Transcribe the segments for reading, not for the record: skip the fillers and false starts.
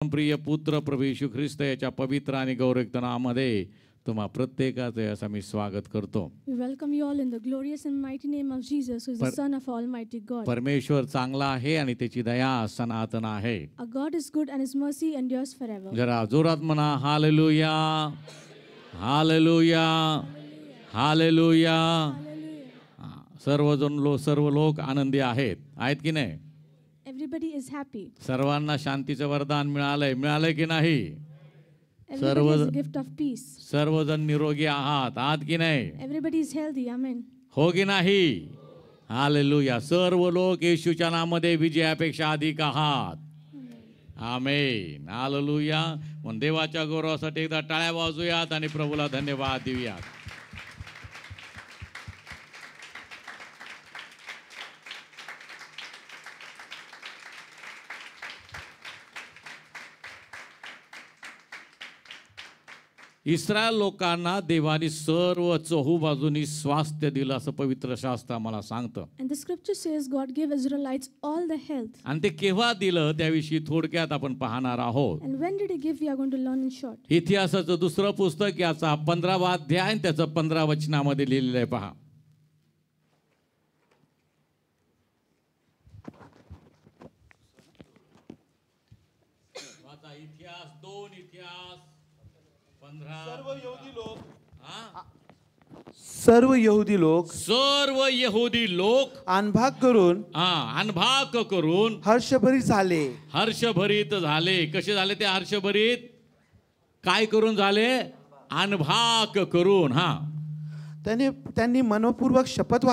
प्रिय पुत्र प्रभू येशू ख्रिस्त याच्या पवित्र आणि गौरवयुक्त नामामध्ये तुम्हा प्रत्येकाचे असं मी स्वागत करतो. We welcome you all in the glorious and mighty name of Jesus, who is the Son of Almighty God. परमेश्वर चांगला आहे आणि त्याची दया सनातन आहे. Our God is good and His mercy endures forever. जरा जोरात म्हणा हालेलुया, हालेलुया, हालेलुया. सर्व लोक आनंदी आहेत की नाही? Everybody is happy. सर्वांना शांतीचं वरदान मिळालंय की नाही? Everybody has a gift of peace. सर्वजण निरोगी आहात की नाही? Everybody is healthy. Amen. हो की नाही? हालेलुया. सर्व लोक येशूच्या नामामध्ये विजयापेक्षा अधिक आहात. आमेन. हालेलुया. म्हणून देवाच्या गौरवासाठी एकदा टाळ्या वाजूयात आणि प्रभूला धन्यवाद देऊयात. इस्रायल लोकांना देवाने सर्व चहूबाजूनी स्वास्थ्य दिलं असं पवित्र शास्त्र आम्हाला सांगतं. And the scripture says God gave Israelites all the health. आणि ते केव्हा दिलं त्याविषयी थोडक्यात आपण पाहणार आहोत. And when did He give? We are going to learn in short. इतिहासाचं दुसरं पुस्तक याचा 15वा अध्याय आणि त्याचं 15 वचनामध्ये लिहिलेलं आहे पहा. इतिहास 2 इतिहास 15. सर्व यहुदी लोक अनभाग करून हर्षभरीत झाले. कसे झाले ते हर्षभरीत? काय करून झाले? अनभाग करून. त्यांनी मनपूर्वक शपथ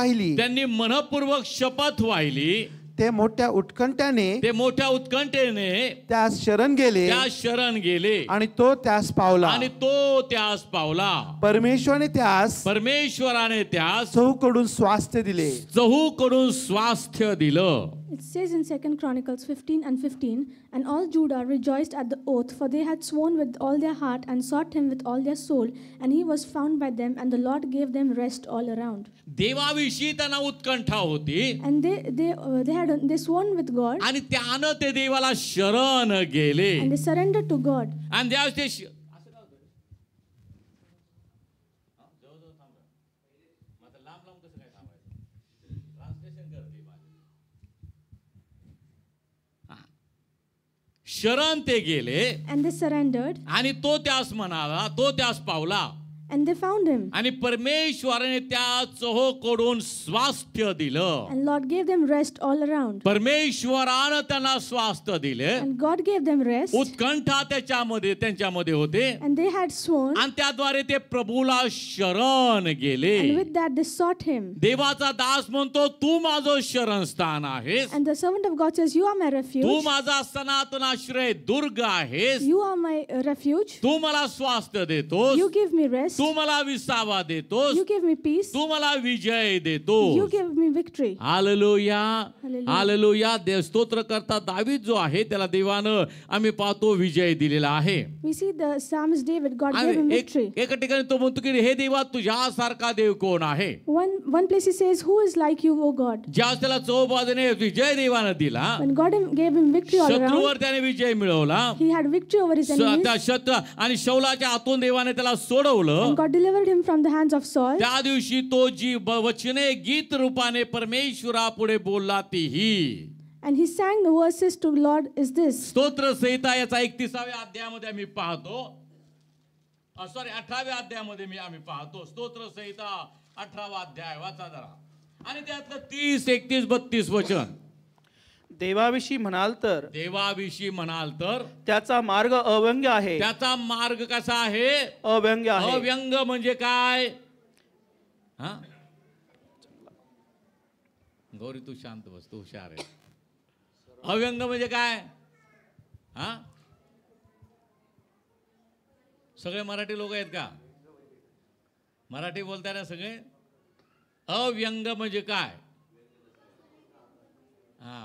वाहिली. ते मोठ्या उत्कंठेने त्यास शरण गेले आणि तो त्यास पावला. परमेश्वराने त्यास चहूकडून स्वास्थ्य दिलं. It says in 2 Chronicles 15:15, and all Judah rejoiced at the oath, for they had sworn with all their heart and sought him with all their soul, and he was found by them, and the Lord gave them rest all around. देवाविषयी त्यांना उत्कंठा होती. And they sworn with God. आणि त्यानं ते देवाला शरण गेले. And they surrendered to God. आणि त्यावेळेस ते शरण ते गेले. And they surrendered. आणि तो त्यास पावला. And they found him. आणि परमेश्वराने त्या चहूकडून स्वास्थ्य दिलं. And Lord gave them rest all around. परमेश्वराने त्यांना स्वास्थ्य दिले. And God gave them rest. उत्कंठा त्यांच्यामध्ये होते. And they had sworn. आणि त्याद्वारे ते प्रभूला शरण गेले. And with that they sought him. देवाचा दास म्हणतो तू माझं शरणस्थान आहेस. And the servant of God says, you are my refuge. तू माझा सनातन आश्रय दुर्ग आहेस. You are my refuge. तू मला स्वास्थ्य देतोस. You give me rest. तू मला विसावा देतोस. You give me peace. तू मला विजय देतोस. You give me victory. Hallelujah, hallelujah. देव स्तोत्रकर्ता दावीद जो आहे त्याला देवानं आम्ही पाहतो विजय दिलेला आहे. We see the psalmist David, God gave him victory. एका ठिकाणी तो म्हणतो की हे देवा तुझ्यासारखा देव कोण आहे? One place he says, who is like you, O God? ज्यावेळेस त्याला चहूबाजूने विजय देवानं दिला. When God gave him victory all around, शत्रूवर त्याने विजय मिळवला. He had victory over his enemies. त्या शत्रू आणि शौलाच्या हातून देवाने त्याला सोडवलं. And God delivered him from the hands of Saul. त्या दिवशी तो जी वचने गीत रूपाने परमेश्वरा पुढे बोलला तीही. And he sang the verses to Lord is this. स्तोत्र संहिता याचा 31व्या अध्यायामध्ये आम्ही पाहतो. 18व्या अध्यायामध्ये आम्ही पाहतो. स्तोत्र संहिता 18वा अध्याय वाचा जरा. आणि त्यातलं 30, 31, 32 वचन. देवाविषयी म्हणाल तर त्याचा मार्ग अव्यंग आहे. त्याचा मार्ग कसा आहे? अव्यंग आहे. अव्यंग म्हणजे काय? गौरी तू शांत बस, तू हुशार आहे. अव्यंग म्हणजे काय? सगळे मराठी लोक आहेत का? मराठी बोलताय ना सगळे? अव्यंग म्हणजे काय?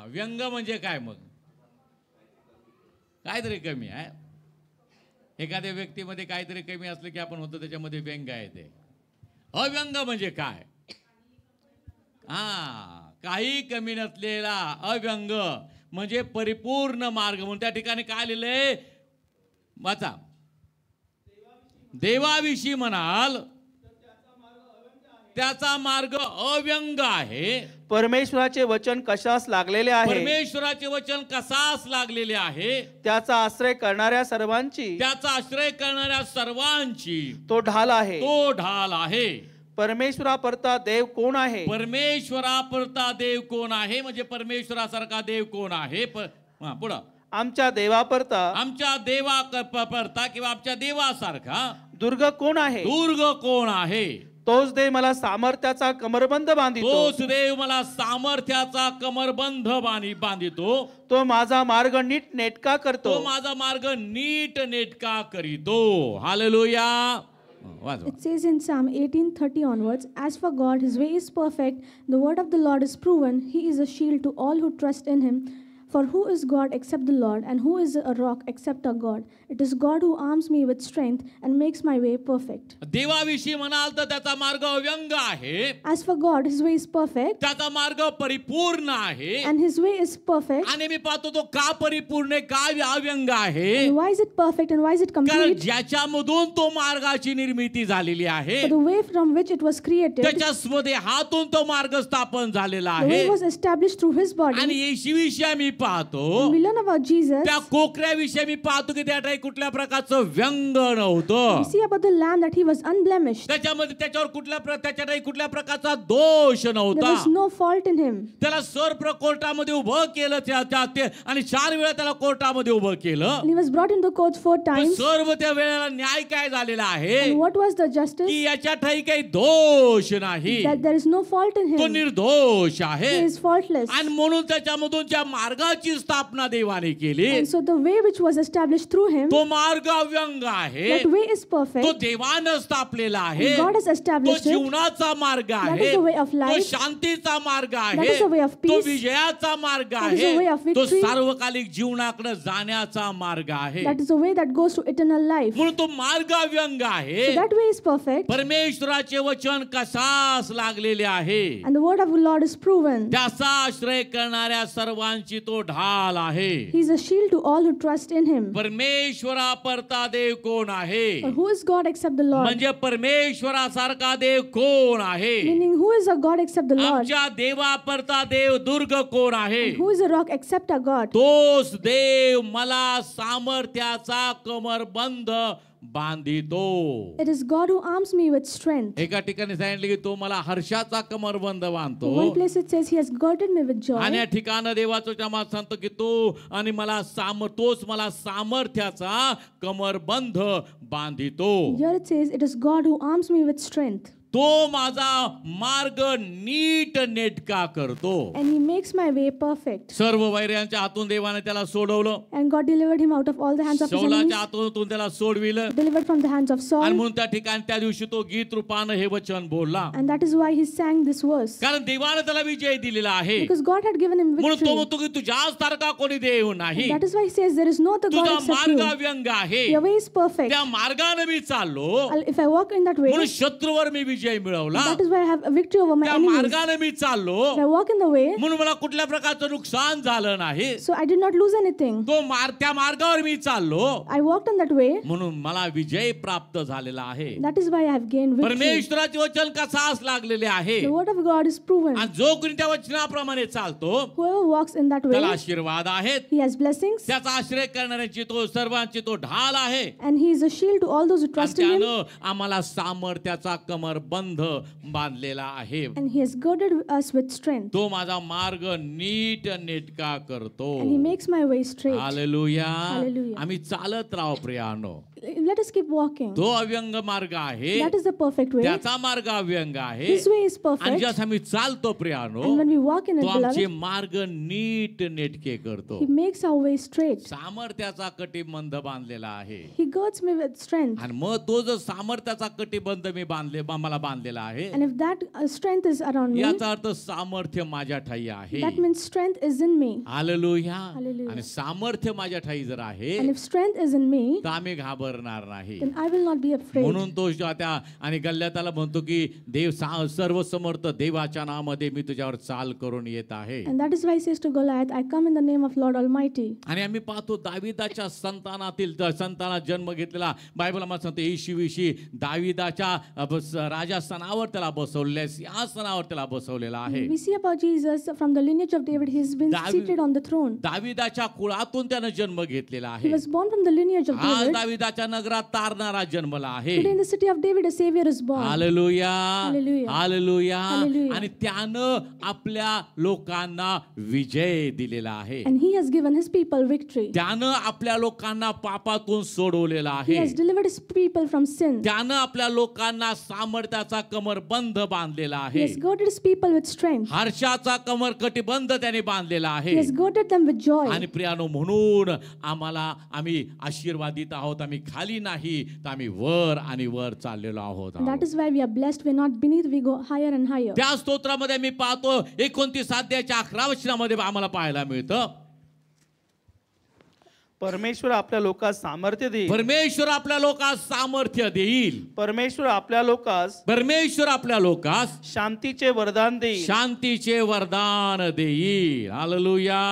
व्यंग म्हणजे काय? मग काहीतरी कमी आहे. एखाद्या व्यक्तीमध्ये काहीतरी कमी असलं की आपण होतो त्याच्यामध्ये व्यंग आहे. ते अव्यंग म्हणजे काय? काही कमी नसलेला अव्यंग म्हणजे परिपूर्ण मार्ग. म्हणून त्या ठिकाणी काय लिहिलंय? वाचा. देवाविषयी म्हणाल त्याचा मार्ग अव्यंग आहे. परमेश्वराचे वचन कशास लागलेले आहे. परमेश्वराचे वचन कसास लागलेले आहे. त्याचा आश्रय करणाऱ्या सर्वांची, त्याचा आश्रय करणाऱ्या सर्वांची तो ढाल आहे. तो ढाल आहे. परमेश्वरापरता देव कोण आहे. परमेश्वरापरता देव कोण आहे म्हणजे परमेश्वरासारखा देव कोण आहे. पुढं. आमच्या देवापरता, आमच्या देवा परता किंवा आमच्या देवासारखा दुर्ग कोण आहे. दुर्ग कोण आहे. तोच देव मला सामर्थ्याचा कमरबंद बांधितो. तोच देव मला सामर्थ्याचा कमरबंध बांधितो. तो माझा मार्ग नीट नेटका करतो. तो माझा मार्ग नीट नेटका करीतो. Hallelujah. It says in Psalm 18:30 onwards, as for God, his way is perfect, the word of the Lord is proven, he is a shield to all who trust in him. For who is God except the Lord, and who is a rock except our God? It is God who arms me with strength and makes my way perfect. देवाविषयी म्हणाल तर त्याचा मार्ग अव्यंग आहे. As for God, his way is perfect. त्याचा मार्ग परिपूर्ण आहे. And his way is perfect. आणि मी पाहतो तो का परिपूर्ण आहे, का अव्यंग आहे. And why is it perfect and why is it कारण complete? ज्याच्यामधून तो मार्गाची निर्मिती झालेली आहे. For the way from which it was created, त्याच्यामध्ये हातून तो मार्ग स्थापन झालेला the way आहे. was established through his body. आणि येशूविषयी मी पाहतो, And we learn about Jesus. त्या कोकऱ्याविषयी मी पाहतो की त्या ठिकाणी कुठल्या प्रकारचं व्यंग नव्हतं. We see about the lamb that he was unblemished. त्याच्यामध्ये त्याच्यावर त्याच्या ठिकाणी कुठल्या प्रकारचा दोष There नव्हता. was no fault in him. त्याला सर्व कोर्टामध्ये उभं केलं आणि 4 वेळा त्याला कोर्टामध्ये उभं केलं. And he was brought into court 4 times. सर्व त्या वेळेला न्याय काय झालेला आहे And what was the justice? की याच्या ठाई काही दोष नाही. That there is no fault in तो him. निर्दोष आहे. He is faultless. आणि म्हणून त्याच्यामधून ज्या मार्गाची स्थापना देवाने केली, And so the way which was established through him, तो मार्ग अव्यंग आहे. that way is तो perfect. देवानं स्थापलेला आहे. And God has तो established it. जीवनाचा मार्ग That आहे. is the way of तो life. शांतीचा मार्ग That आहे. is the way of तो peace. विजयाचा मार्ग That is the way आहे. of तो victory. सार्वकालिक जीवनाकडे जाण्याचा मार्ग आहे. That is the way that goes to eternal life. म्हणून तो मार्ग अव्यंग आहे. So that way is perfect. परमेश्वराचे वचन कसास लागलेले आहे. And the word of the Lord is proven. त्याचा आश्रय करणाऱ्या सर्वांची तो ढाल आहे. He is a shield to all who trust in him. परमेश्वरापरता देव कोण आहे. But who is God except the Lord? म्हणजे परमेश्वरासारखा देव कोण आहे. Meaning, who is a God except the Lord? आमच्या देवापरता देव दुर्ग कोण आहे. Who is a rock except our God? तोच देव मला सामर्थ्याचा कमरबंध बांधितो. It is God who arms me with strength. एका ठिकाणी सांगितले की तो मला हर्षाचा कमरबंध बांधतो. In one place it says he has girded me with joy. आणि या ठिकाणी देवाचं जमात सांगतो की तो आणि तोच मला सामर्थ्याचा कमरबंध बांधितो. Here it says it is God who arms me with strength. तो माझा मार्ग नीट नेटका करतो. And he makes my way perfect. सर्व वैऱ्यांच्या हातून देवाने त्याला सोडवलं. And God delivered him out of all the hands of his enemies. शौलाच्या हातून त्याला सोडविलं. Delivered from the hands of आणि Saul. म्हणून त्या ठिकाणी त्या दिवशी तो गीत रूपानं हे वचन बोलला. And that is why he sang this verse. कारण देवाने त्याला विजय दिलेला आहे. Because God had given him म्हणून तो victory. म्हणतो की तुझ्यासारखा कोणी देव नाही. And that is why he says there is no other God तुझा except मार्ग you. अव्यंग आहे. Your way is perfect. त्या मार्गाने मी चाललो. If I walk in that way, म्हणून शत्रूवर मी विजय मिळवला. that is why I have a victory over my त्या enemies. मार्गाने मी चाललो. If I walk in the way, म्हणून मला कुठल्या प्रकारचं नुकसान झालं नाही. so I did not lose anything. त्या मार्गावर मी चाललो. I walked on that way. म्हणून मला विजय प्राप्त झालेला आहे. That is why I have gained victory. परमेश्वराचे वचन कसास लागलेले आहे. The word of God is proven. आणि जो कोणी त्या वचनाप्रमाणे चालतो Whoever walks in that त्याला way, आशीर्वाद आहेत. he has blessings. त्याचा आश्रय करणाऱ्यांची तो सर्वांची तो ढाल आहे. And he is a shield to all those who आणि trust in him. त्यानं आम्हाला सामर्थ्याचा कमरबंध बांधलेला आहे. And he has girded us with strength. तो माझा मार्ग नीट नेटका करतो. And he makes my way straight. Hallelujah. Hallelujah. आम्ही चालत राहू प्रियानो. Let us keep walking. तो अव्यंग मार्ग आहे. That is the perfect way. त्याचा मार्ग अव्यंग आहे. His way is आणि perfect. ज्यास आम्ही चालतो प्रियानो, And when we walk in it, तो आमचे beloved, मार्ग नीट नेटके करतो. he makes our way straight. सामर्थ्याचा कटिबंध बांधलेला आहे. He girds me with strength. आणि मग तो जो सामर्थ्याचा कटिबंध मला बांधलेला आहे, And if that strength is around me, याचा अर्थ सामर्थ्य माझ्या ठाई आहे. that means strength is in me. Hallelujah. Hallelujah. आणि सामर्थ्य माझ्या ठाई जर आहे And if strength is in me, तर आम्ही घाबरणार घाबरणार नाही. then I will not be afraid. म्हणून तो त्या आणि गल्ल्याताला म्हणतो की देव सर्व समर्थ देवाच्या नामामध्ये मी तुझ्यावर चाल करून येत आहे. And that is why he says to Goliath, I come in the name of Lord Almighty. आणि आम्ही पाहतो दाविदाच्या संतानात जन्म घेतलेला बायबल आम्हाला सांगतो येशूविषयी दाविदाच्या राजस्थानावर त्याला बसवलेल्या सिंहासनावर त्याला बसवलेला आहे. We see about Jesus from the lineage of David. He has been seated on the throne. दाविदाच्या कुळातून त्यानं जन्म घेतलेला He आहे. was born from the lineage of आज David. दाविदाच्या नगरात तारणारा जन्मला आहे. Today in the city of David, a Savior is born. Hallelujah, Hallelujah. Hallelujah. Hallelujah. आणि त्यानं आपल्या लोकांना विजय दिलेला आहे. And he has given his people victory. त्यानं आपल्या लोकांना पापातून सोडवलेला He आहे. has delivered his people from sin. त्यानं आपल्या लोकांना सामर्थ्याचा कमरबंध बांधलेला He आहे. has girded his people with strength. हर्षाचा कमर कटिबंध त्याने बांधलेला He आहे. has girded them with joy. आणि प्रियानो म्हणून आम्ही आशीर्वादित आहोत. आम्ही खाली नाही तर आम्ही वर आणि वर चाललेलो आहोत. And that is why we are blessed. We are not beneath, we go higher and higher. त्या स्तोत्रामध्ये मी पाहतो 29 अध्यायाच्या 11 वचनामध्ये आम्हाला पाहायला मिळतं परमेश्वर आपल्या लोकांस सामर्थ्य देईल. परमेश्वर आपल्या लोकांस सामर्थ्य देईल. परमेश्वर आपल्या लोकांस परमेश्वर आपल्या लोकांस शांतीचे वरदान देईल. शांतीचे वरदान देईल. Hallelujah.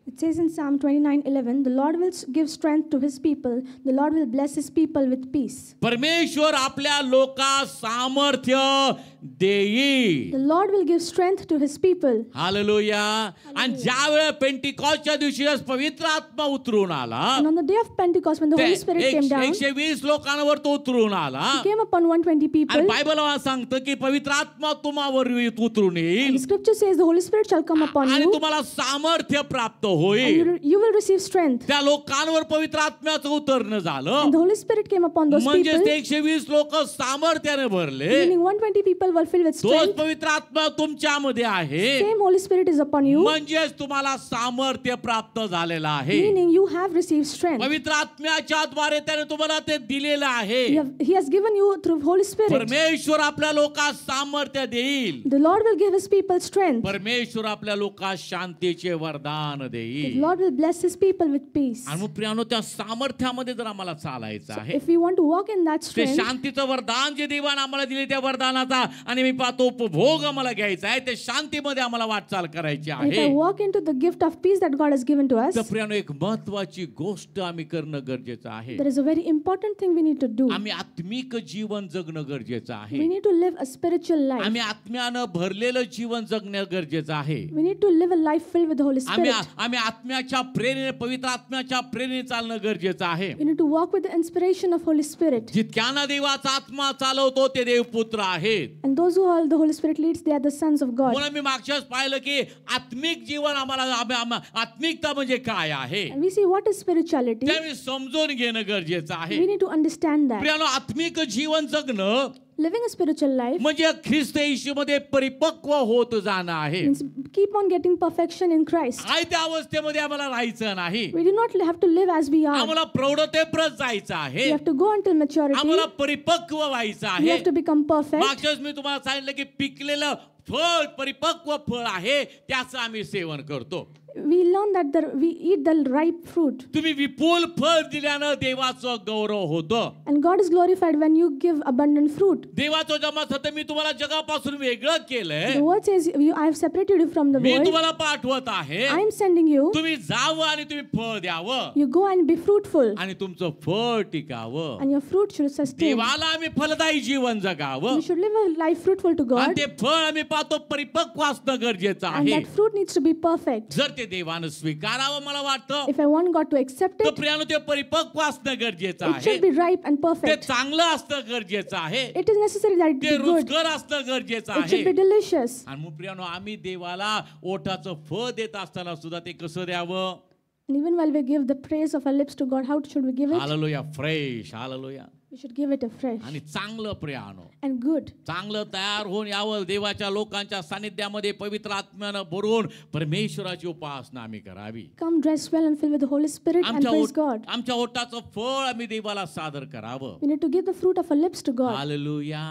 It says in Psalm 29:11, the Lord will give strength to his people. The Lord will bless his people with peace. परमेश्वर आपल्या लोकांस सामर्थ्य देईल. The Lord will give strength to his people. Hallelujah. आणि ज्यावेळेस पेंटिकॉस्टच्या दिवशी पवित्र आत्मा उतरून आला, And on the day of Pentecost, when the Holy Spirit came down, 120 लोकांवर तो उतरून आला. he came upon 120 आणि people. बायबल सांगतं की पवित्र आत्मा तुम्हावर उतरून येईल The scripture says the Holy Spirit shall come upon आणि you, तुम्हाला सामर्थ्य प्राप्त and होईल. you will receive strength. त्या लोकांवर पवित्र आत्म्याचं उतरणं झालं. And the Holy Spirit came upon those म्हणजे people, 120 लोक सामर्थ्याने भरले. meaning 120 people were filled with तोच strength. पवित्र आत्मा तुमच्यामध्ये आहे. Same Holy Spirit is upon you, म्हणजेच तुम्हाला सामर्थ्य प्राप्त झालेलं आहे. meaning you have received strength. पवित्र आत्म्याच्या द्वारे त्याने तुम्हाला ते दिलेलं आहे. He has given you through Holy Spirit. परमेश्वर आपल्या लोकांस सामर्थ्य देईल. The Lord will give his people strength. परमेश्वर आपल्या लोकांस शांतीचे वरदान The देईल. Lord will bless his people with peace. आणि मग प्रियानो त्या सामर्थ्यामध्ये जर आम्हाला चालायचं आहे, If we want to walk in that ते strength, शांतीचं वरदान जे देवाने आम्हाला दिले त्या वरदानाचा आणि मी पाहतो उपभोग आम्हाला घ्यायचा आहे, ते शांतीमध्ये आम्हाला वाटचाल करायची and if I आहे. walk into the gift of peace that God has given to us, तर प्रियानो एक महत्वाची गोष्ट आम्ही करणं गरजेचं आहे. there is a very important thing we need to do. आम्ही आत्मिक जीवन जगणं गरजेचं We आहे. need to live a spiritual life. आम्ही आत्म्यानं भरलेलं जीवन जगणं गरजेचं आहे. We need to live a life filled with the Holy आम्ही Spirit. आम्ही आत्म्याच्या प्रेरणेने पवित्र आत्म्याच्या प्रेरणेने चालणं गरजेचं आहे. We need to walk with the inspiration of Holy Spirit. जितक्यानं देवाचा आत्मा चालवतो ते देवपुत्र आहेत. And those who all the Holy Spirit leads, they are the sons of God. म्हणून मी मागच्याच पाहिलं की आत्मिक जीवन आत्मिकता म्हणजे काय आहे And we see what is spirituality. ते आम्ही समजून घेणं गरजेचं आहे. We need to understand that. प्रियानो आत्मिक जीवन जगणं Living a spiritual life म्हणजे ख्रिस्त येशूमध्ये परिपक्व होत जाणं आहे. means keep on getting perfection in Christ. आहे त्या अवस्थेमध्ये आम्हाला राहायचं नाही. We do not have to live as we are. आम्हाला प्रौढतेप्रत जायचं We आहे. have to go until maturity. आम्हाला परिपक्व व्हायचं We आहे. have to become perfect. मागच्याच मी तुम्हाला सांगितलं की पिकलेलं फळ परिपक्व फळ आहे त्याचं आम्ही सेवन करतो. We learn that we eat the ripe fruit. तुम्ही विपुल फळ दिल्यानं देवाचं गौरव होतं. And God is glorified when you give abundant fruit. देवाचं जमात होतं मी तुम्हाला जगापासून वेगळं केलंय. The word says, I have separated you from the me world. तुम्हाला पाठवत आहे. I am sending you. तुम्ही जावं आणि तुम्ही फळ द्यावं You go and be fruitful. आणि तुमचं फळ टिकावं. And your fruit should sustain. देवाला आम्ही फलदायी जीवन जगावं We should live a life fruitful to आणि God. ते फळ आम्ही पाहतो परिपक्व असणं गरजेचं And आहे. that fruit needs to be perfect. जर ते देवानं स्वीकारावं मला वाटतं If I want God to accept तर it, प्रियानो ते परिपक्व असणं गरजेचं it आहे. should be ripe and ते perfect. चांगलं असणं गरजेचं आहे. It is necessary that it ते be good. रुचकर असणं गरजेचं It should आहे. be delicious. आणि मग प्रियानो आम्ही देवाला ओठाचं फळ देत असताना सुद्धा ते कसं द्यावं. And even while we give the praise of our lips to God, how should we give it? Hallelujah. Fresh. Hallelujah. We should give it afresh आणि चांगलं प्रियानो and good. चांगलं तयार होऊन यावं देवाच्या लोकांच्या सानिध्यामध्ये पवित्र आत्म्यानं भरून परमेश्वराची उपासना आम्ही करावी. Come dressed well and filled with the Holy Spirit and praise God. आमच्या ओठाचं फळ आम्ही देवाला सादर करावं. We need to give the fruit of our lips to God. Hallelujah.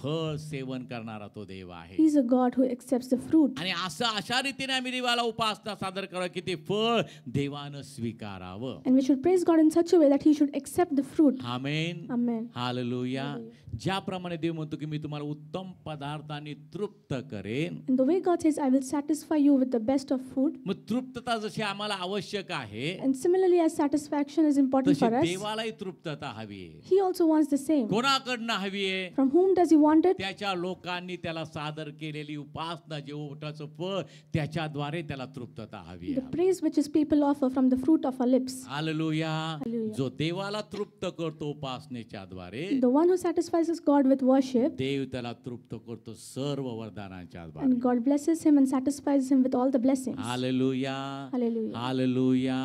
फळ सेवन करणारा तो देव आहे. He's a God who accepts the fruit. आणि असं अशा रीतीने आम्ही देवाला उपासना सादर करावं की ते फळ देवानं स्वीकारावं. And we should praise God in such a way that He should accept the fruit. Amen. Amen. Hallelujah. ज्याप्रमाणे देव म्हणतो की मी तुम्हाला उत्तम पदार्थांनी तृप्त करेन. And the way God says, I will satisfy you with the best of food. मग तृप्तता जशी आम्हाला आवश्यक आहे And similarly, as satisfaction is important तशी for us, देवालाही तृप्तता हवी आहे. He also wants the same. कोणाकडनं हवी आहे? From whom does He want it? त्याच्या लोकांनी त्याला सादर केलेली उपासना जे ओठाचं फळ त्याच्याद्वारे त्याला तृप्तता हवी The आहे. praise which His people offer from the fruit of our lips. Hallelujah. Hallelujah. जो देवाला तृप्त करतो उपासनेच्या द्वारे The one who satisfies God with worship, देव त्याला तृप्त करतो सर्व वरदानांच्या द्वारे. and God blesses him and satisfies him with all the blessings. Hallelujah. Hallelujah. Hallelujah.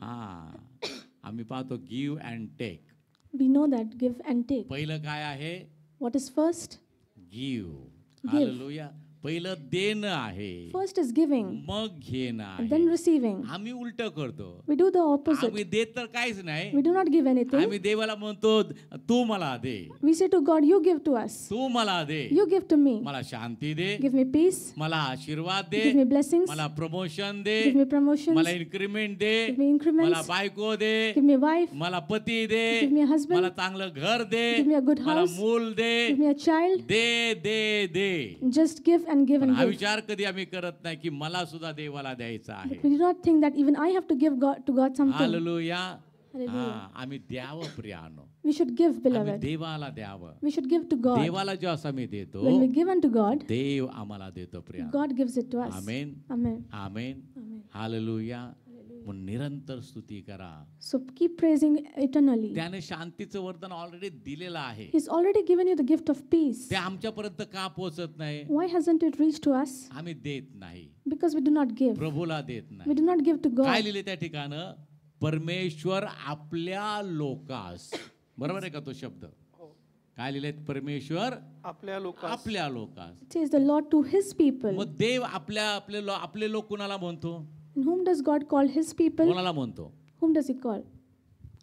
हा आम्ही पाहतो give and take. We know that give and take. पहिलं काय आहे? What is first? Give. Hallelujah. पहिलं देणं आहे, First is giving, मग घेणं and then आहे. receiving. आम्ही उलट करतो. We do the opposite. आम्ही देत तर काहीच नाही. We do not give anything. आम्ही देवाला म्हणतो तू मला दे, We say to God, You give to us. तू मला दे, You give to me. मला शांती दे, Give me peace. मला आशीर्वाद दे, Give me blessings. मला प्रमोशन दे, Give me promotions. मला इन्क्रीमेंट दे, Give me increments. मला बायको दे, Give me a wife. मला पती दे, Give me a husband. मला चांगलं घर दे, Give me a good मला house. मूल दे, Give me a child. They they they. Just give and give पण and हा give. विचार कधी आम्ही करत नाही की मला सुद्धा देवाला द्यायचा आहे. We do not think that even I have to give to God something. Hallelujah. Hallelujah. हा आम्ही द्यावं प्रियानो, We should give, आम्ही beloved. देवाला द्यावं. We should give to God. देवाला जो असं मी देतो When we give unto God, देव आम्हाला देतो Priya. God gives it to us. Amen. Amen. Amen. Amen. Hallelujah. मग निरंतर स्तुती करा. So keep praising eternally. त्याने शांतीचं वरदान ऑलरेडी दिलेलं आहे. He's already given you the gift of peace. ते आमच्यापर्यंत का पोहोचत नाही? Why hasn't it reached to us? आम्ही देत नाही, Because we do not give. प्रभूला देत We नाही. do not give to काय God. लिहिले त्या ठिकाणं? परमेश्वर आपल्या लोकास. बरोबर आहे का तो शब्द? काय लिहिले? परमेश्वर आपल्या लोकांस आपल्या Lucas. It says the Lord to His people. मग देव आपले लोक कुणाला म्हणतो? And whom does God call His people? कोणाला म्हणतो? Whom does He call?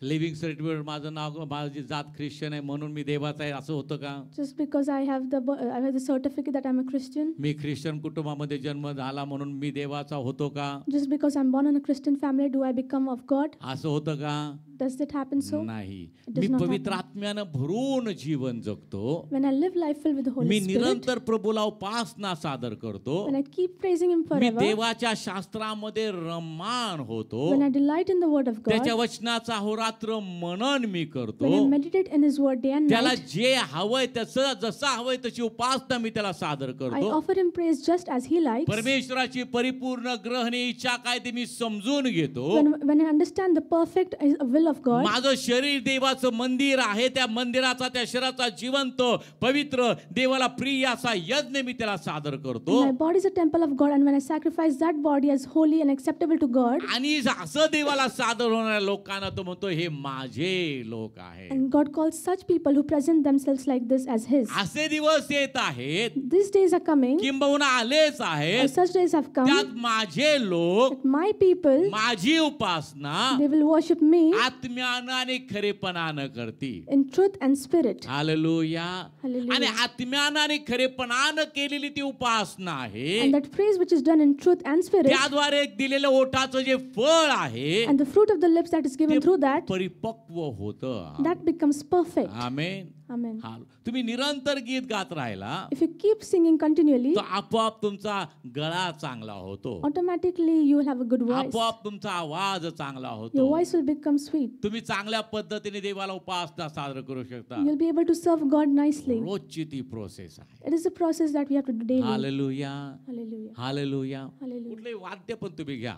Living certificate माझं नाव, माझी जात ख्रिश्चन आहे म्हणून मी देवाचा आहे असं होतं का? Just because I have the certificate that I'm a Christian? Me Christian कुटुंबामध्ये जन्म झाला म्हणून मी देवाचा होतो का? Just because I'm born in a Christian family, do I become of God? असं होतं का? Does it happen so? नाही. It does मी not पवित्र आत्म्यानं भरून जीवन जगतो. When I live life filled with the Holy me Spirit, निरंतर प्रभूला उपासना सादर करतो. when I keep praising Him me forever, देवाच्या शास्त्रामध्ये रममाण होतो. when I delight in the Word of God, त्याच्या वचनाचा अहोरात्र मनन मी करतो. when I meditate in His Word day and त्याला night, जे हवंय त्याचं जसं हवंय तशी उपासना मी त्याला सादर I करतो. offer Him praise just as He likes. परमेश्वराची परिपूर्ण ग्रहणी इच्छा काय ते मी समजून घेतो. When I understand the perfect will of God, माझं शरीर देवाचं मंदिर आहे. त्या मंदिराचा, त्या शरीराचा जिवंत पवित्र देवाला प्रिय असा यज्ञ मी त्याला सादर करतो. my body is a temple of God, and when I sacrifice that body as holy and acceptable to God, आणि असं देवाला सादर होणाऱ्या लोकांना तो म्हणतो हे माझे लोक आहेत. and God calls such people who present themselves like this as His. असे दिवस येत आहेत, These days are coming, किंबहुना आलेच or आहेत, such days have come, त्यात माझे लोक, that my people, माझी उपासना they will worship me आत्म्यानं आणि खरेपणानं करतील. in truth and spirit. Hallelujah. Hallelujah. आणि आत्म्यानं आणि खरेपणानं केलेली ती उपासना आहे. And that praise which is done in truth and spirit, त्याद्वारे दिलेलं ओठाचं जे फळ आहे and the fruit of the lips that is given through that, परिपक्व होतं. that becomes perfect. Amen. Amen. तुम्ही निरंतर गीत गात राहिला If you keep singing continually, तर आपोआप तुमचा गळा चांगला होतो. automatically you will have a good voice. आपोआप तुमचा आवाज चांगला Your होतो. voice will become sweet. तुम्ही चांगल्या पद्धतीने देवाला उपासना सादर करू शकता. You'll be able to serve God nicely. रोजची ती प्रोसेस आहे. It is a process that we have to do daily. Hallelujah. Hallelujah. Hallelujah. Hallelujah. कुठलंही वाद्य पण तुम्ही घ्या.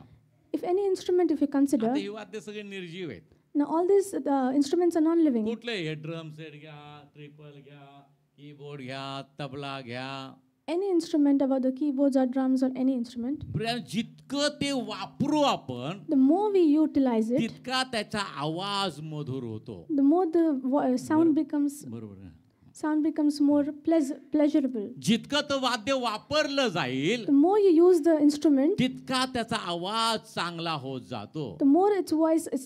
If any instrument, if you consider, आता ही वाद्य सगळे निर्जीव आहेत. now all these instruments are non-living. कुठले हे ड्रम सेट घ्या, ट्रिपल घ्या, कीबोर्ड घ्या, तबला घ्या. Any instrument, about the keyboards or drums or any instrument, जितकं ते वापरू आपण the more we utilize it, तितका त्याचा आवाज मधुर होतो. the more the sound becomes बरोबर आहे. sound becomes more pleasurable. जितकं तो वाद्य वापरलं जाईल The more you use the instrument, तितका त्याचा आवाज चांगला होत जातो. the more its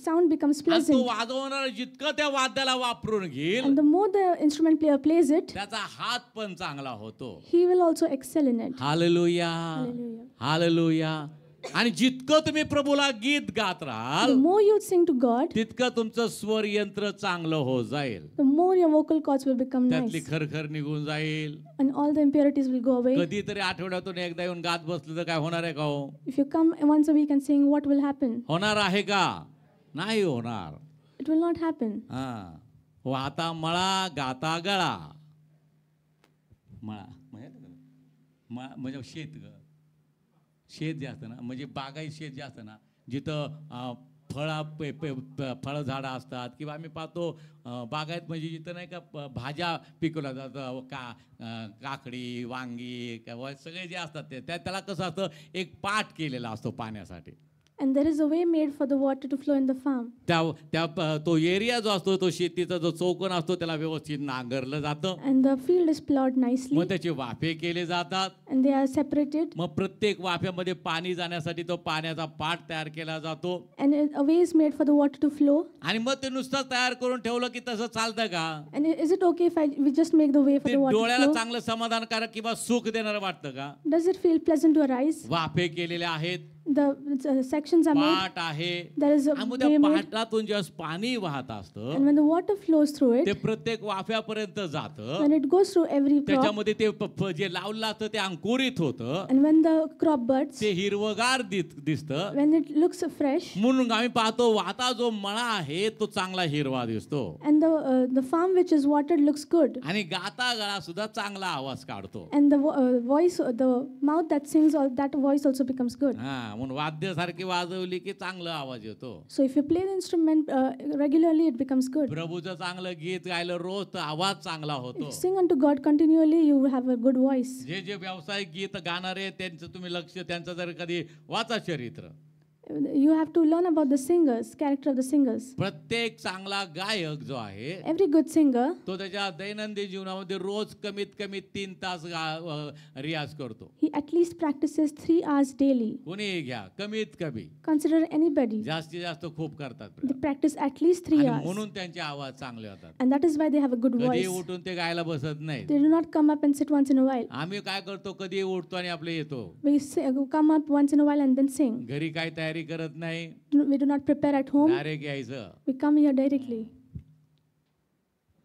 sound becomes आणि तो pleasant. वाजवणारा जितकं त्या वाद्याला वापरून घेईल And the more the instrument player plays it, त्याचा हात पण चांगला होतो. he will also excel in it. Hallelujah, Hallelujah. Hallelujah. आणि जितकं तुम्ही प्रभूला गीत गात The राहाल more you sing to God, तितकं तुमचं स्वर यंत्र चांगलं होत जाईल. the more your vocal cords will become त्यातली nice. खरखर निघून जाईल. And all the impurities will go away. कधीतरी आठवड्यातून एकदा येऊन गात बसलं तर काय होणार आहे का हो? If you come once a week and sing, what will happen? होणार आहे का? नाही होणार. It will not happen. हा, वाहता मळा गाता गळा. मळा म्हणजे शेत ग, शेत जे असतं ना, म्हणजे बागायत शेत जे असतं ना, जिथं फळ झाडं असतात किंवा आम्ही पाहतो बागायत म्हणजे जिथं नाही का भाज्या पिकवल्या जातात, काकडी, वांगी किंवा सगळे जे असतात त्याला कसं असतं, एक पाट केलेला असतो पाण्यासाठी. And there is a way made for the water to flow in the farm. तो एरिया जो असतो, तो शेतीचा जो चौकोन असतो, त्याला व्यवस्थित नांगरलं जातं. And the field is plowed nicely. मग त्याचे वाफे केले जातात. And they are separated. मग प्रत्येक वाफ्यामध्ये पाणी जाण्यासाठी तो पाण्याचा पाट तयार केला जातो. And a way is made for the water to flow. आणि मग ते नुसतं तयार करून ठेवलं की तसं चालतं का? And is it okay if we just make the way for ते the water to डोळ्याला flow? चांगलं समाधानकारक किंवा सुख देणारं वाटतं का? Does it feel pleasant to our eyes? वाफे केलेले आहेत, The sections are made. पाट आहे. There is a आणि मग way त्या made. पाटातून जेव्हा पाणी वाहत असतं And when the water flows through ते it, प्रत्येक वाफ्यापर्यंत जातं. when it goes through every crop, त्याच्यामध्ये ते जे लावलं असतं ते अंकुरित होतं, and when the crop buds, ते हिरवगार दिसतं. when it looks fresh, म्हणून आम्ही पाहतो वाहता जो मळा आहे तो चांगला हिरवा दिसतो. and the farm which is watered looks good, आणि गाता गळा सुद्धा चांगला आवाज काढतो. and the voice, the mouth that sings, that voice also becomes good. हा, म्हणून वाद्य सारखी वाजवली की चांगला आवाज येतो. So if you play the instrument regularly, it becomes good. प्रभूचं चांगलं गीत गायलं रोज तर आवाज चांगला If होतो. you sing unto God continually, you will have a good voice. जे जे व्यावसायिक गीत गाणारे त्यांचं तुम्ही लक्ष, त्यांचं जर कधी वाचा चरित्र, You have to learn about the singers, character of the singers. प्रत्येक चांगला गायक जो आहे Every good singer, तो त्याच्या दैनंदिन जीवनामध्ये रोज कमीत कमी 3 तास रियाज करतो. he at least practices 3 hours daily. कोणीही घ्या, कमीत कमी. Consider anybody. जास्तीत जास्त खूप करतात. They practice at least 3 आणि hours. म्हणून त्यांचे आवाज चांगले होतात. And that is why they have a good कधी voice. उठून ते गायला बसत नाहीत. They do not come up and sit once in a while. आम्ही काय करतो, कधी उठतो आणि आपले येतो. We come up once in a while and then sing. घरी काय तयारी करत नाही, We do not prepare at home. Direct यायचं We come here directly.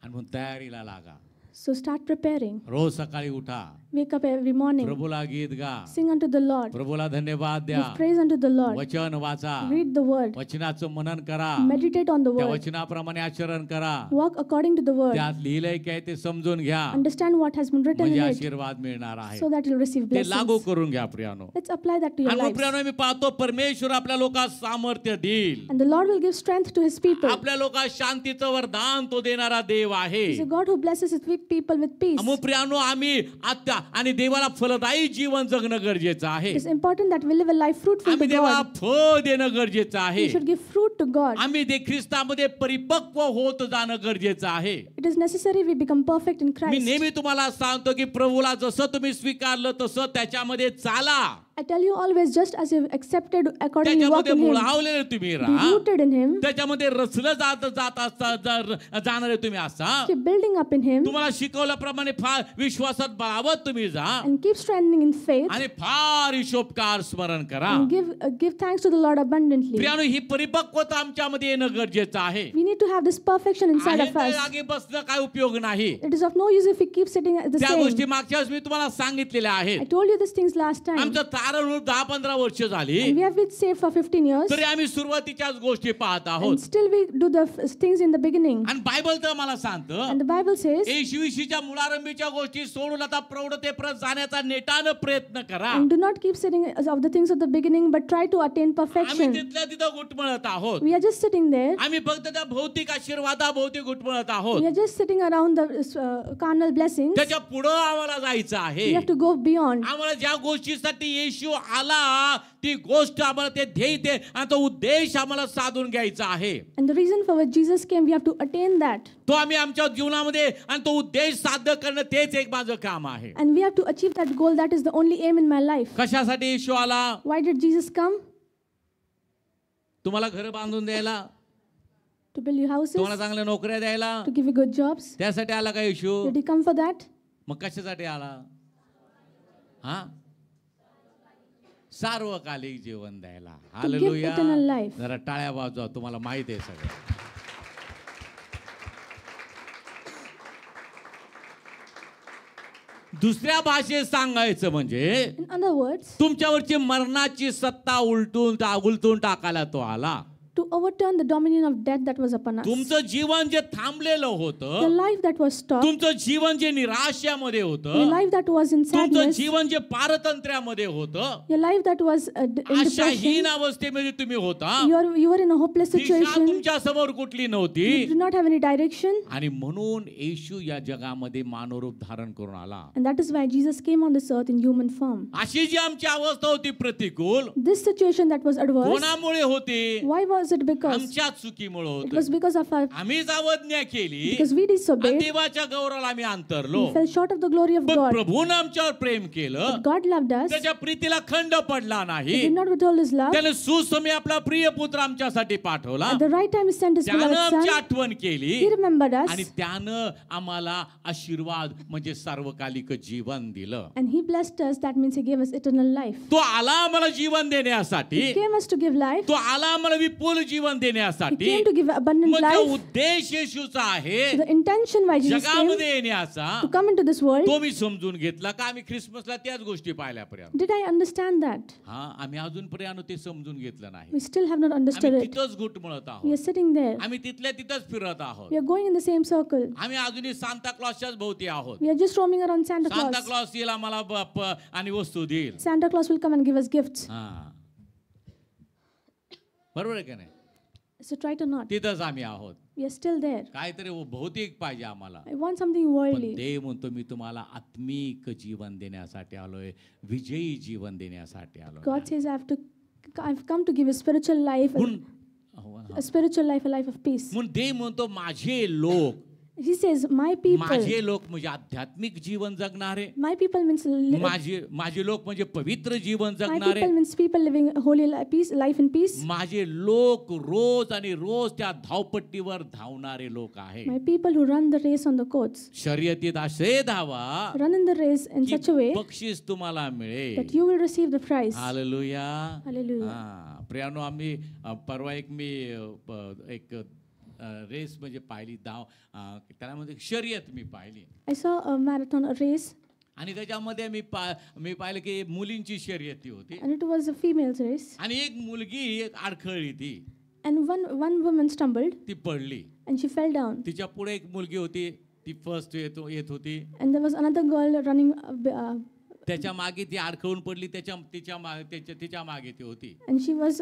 आणि मग तयारीला लागा. So start preparing. रोज सकाळी उठा, Wake up every morning. प्रभूला गीत गा, Sing unto the Lord. प्रभूला धन्यवाद द्या, Give praise unto the Lord. वचन वाचा, Read the word. वचनाचं मनन करा, Meditate on the त्या word. वचनाप्रमाणे आचरण करा. Walk according to the word. त्यात लिहिलंय काय ते समजून घ्या, Understand what has been written म्हणजे in it, आशीर्वाद मिळणार आहे. so that you'll receive ते लागू blessings. करून घ्या प्रियानो. Let's apply that to your आणि मग lives. प्रियानो मी पाहतो परमेश्वर आपल्या लोकांस सामर्थ्य देईल. And the Lord will give strength to his people. आपल्या लोकांस शांतीचं वरदान तो देणारा देव आहे. He's a God who blesses his people with peace. मग प्रियानो आम्ही आता आणि देवाला फलदायी जीवन जगणं गरजेचं आहे. It's important that we live a life fruitful आम्ही to देवाला God. फळ देणं गरजेचं आहे. We should give fruit to God. आम्ही ते ख्रिस्तामध्ये परिपक्व होत जाणं गरजेचं आहे. It is necessary we become perfect in me Christ. नेहमी तुम्हाला सांगतो की प्रभूला जसं तुम्ही स्वीकारलं तसं त्याच्यामध्ये चाला, I tell you always, just as you've accepted, accordingly walk त्याच्यामध्ये in Him. मुळावलेले तुम्ही Be राहा, rooted in Him. त्याच्यामध्ये रचलं जाणारे तुम्ही असा, Keep building up in Him तुम्हाला शिकवल्याप्रमाणे फार विश्वासात बळावत तुम्ही जा and keep strengthening in faith आणि फार हिशोबकार स्मरण करा. and give thanks to the Lord abundantly. प्रियानो, ही परिपक्वता आमच्यामध्ये येणं गरजेचं आहे. We need to have this perfection inside आहे of तर us. जागी बसणं काय उपयोग नाही. It is of no use if we keep sitting at the त्या गोष्टी same. मागच्या वेळेस मी तुम्हाला सांगितलेल्या I आहेत. told you these things last time. आमचं तारण होऊन 10-15 वर्ष झाली, And we have been saved for 15 years. तरी आम्ही सुरुवातीच्याच गोष्टी पाहत आहोत. And still we do the things in the beginning. आणि बायबल तर मला सांगतं, And the Bible says, येशूच्या मुळारंभीच्या गोष्टी सोडून आता प्रौढतेपर्यंत जाण्याचा नेटानं प्रयत्न करा. and do not keep sitting of the things of the beginning, but try to attain आम्ही perfection. तिथल्या तिथं घुटमळत आहोत. We are just sitting there. आम्ही फक्त त्या भौतिक आशीर्वादाभोवती घुटमळत आहोत. We are just sitting around the carnal blessings. त्याच्या पुढं आम्हाला जायचं आहे. We have to go beyond. आम्हाला ज्या गोष्टीसाठी येशू आला ती गोष्ट आम्हाला ते ध्येय ते आणि तो उद्देश आम्हाला साधून घ्यायचा आहे. And the reason for which Jesus came, we have to attain that. तो आम्ही आमच्या जीवनामध्ये आणि तो उद्देश साध्य करणं तेच एक माझं काम आहे. And we have to achieve that goal. That is the only aim in my life. कशासाठी येशू आला? Why did Jesus come? तुम्हाला घर बांधून द्यायला, To build you houses, तुम्हाला चांगल्या नोकऱ्या द्यायला, to give you good jobs. त्यासाठी आला का येशू? Did he come for that? मग कशासाठी आला? हा, सार्वकालिक जीवन द्यायला. हालेलुया. eternal life. जरा टाळ्या वाजवा, तुम्हाला माहित आहे सगळं. दुसऱ्या भाषेत सांगायचं म्हणजे In other words, तुमच्यावरची मरणाची सत्ता उलटून टाकायला तो आला. to overturn the dominion of death that was upon us. तुमचं जीवन जे थांबलेलं The होतं, life that was stopped, तुमचं जीवन जे निराशयामध्ये the होतं, life that was in तुमचं sadness, जीवन जे पारतंत्र्यामध्ये होतं, your life that was in आशाहीन depression, अवस्थेमध्ये तुम्ही होता, you were in a hopeless Disha situation, तुमच्या समोर कुठली you नव्हती, did not have any direction, आणि म्हणून येशू या जगामध्ये मानवरूप धारण करून आला. and that is why Jesus came on this earth in human form. अशी जी आमची अवस्था होती प्रतिकूल, This situation that was adverse, कोणामुळे होती? why was it? Because आमच्या चुकीमुळे it होत. was because of our, आम्हीच अवज्ञा केली because we आणि disobeyed, देवाच्या गौरवाला आम्ही अंतरलो. we fell short of the glory of पण God. प्रभूने आमच्यावर प्रेम केलं, But God loved us, त्याच्या प्रीतीला खंड पडला He नाही. did not withhold His love. त्याने सुसमय आपला प्रिय पुत्र आमच्यासाठी पाठवला. At the right time, He sent His त्यानं beloved आमची Son. आठवण केली He remembered आणि us, त्यानं आम्हाला आशीर्वाद म्हणजे सार्वकालिक जीवन दिलं. and He blessed us. That means He gave us eternal life. तो आला आम्हाला जीवन देण्यासाठी, He came us to give life. तो आला आम्हाला विपुल जीवन He देण्यासाठी. came to give abundant मग तो life. उद्देश येशूचा आहे The intention why Jesus came जगामध्ये येण्याचा, to come into this world. तो मी समजून घेतला का आम्ही ख्रिसमसला त्याच गोष्टी पाहिल्यापर्यंत. Did I understand that? हा, आम्ही अजूनपर्यंत ते समजून घेतलं नाही. We still have not understood आम्ही it. तिथंच घुटमळत We are आहोत. sitting there. आम्ही तिथल्या तिथंच फिरत आहोत. We are going in the same circle. आम्ही अजूनही सांता क्लॉसच्याच भोवती आहोत. We are just roaming around Santa Santa Claus. क्लॉस येईल आम्हाला आणि वस्तू देईल. Santa Claus will come and give us gifts. हा, बरोबर आहे का नाही? Is it right or not? तिथंच आम्ही आहोत. We are still there. काहीतरी भौतिक पाहिजे आम्हाला. I want something पण worldly. देव म्हणतो मी तुम्हाला आत्मिक जीवन देण्यासाठी आलोय, विजयी जीवन देण्यासाठी आलोय. God says I've come to give a spiritual life, म्हणून हो, हा. a spiritual life, a life of peace. म्हणून देव म्हणतो माझे लोक, He says, my people. माझे लोक म्हणजे आध्यात्मिक जीवन जगणारे, My people means माझे लोक म्हणजे पवित्र जीवन my जगणारे, people means people living a holy life in peace. माझे लोक रोज आणि रोज त्या धावपट्टीवर धावणारे लोक आहे. My people who run the race on the courts. शर्यतीत असे धावा Run in the race in की such a way बक्षीस तुम्हाला मिळेल. that you will receive the prize. Hallelujah. Hallelujah. हा, प्रियानो आम्ही परवा मी एक रेस म्हणजे पाहिली, त्याला म्हणजे शर्यत मी पाहिली I saw a marathon, a race, आणि त्याच्यामध्ये मी पाहिलं की मुलींची शर्यती होती and it was a female's race. आणि एक मुलगी अडखळली, ती And one woman stumbled ती पडली. and she fell down. तिच्या पुढे एक मुलगी होती, ती फर्स्ट येत होती. And there was another girl running त्याच्या मागे ती अडखळून पडली, तिच्या मागे ती होती and she was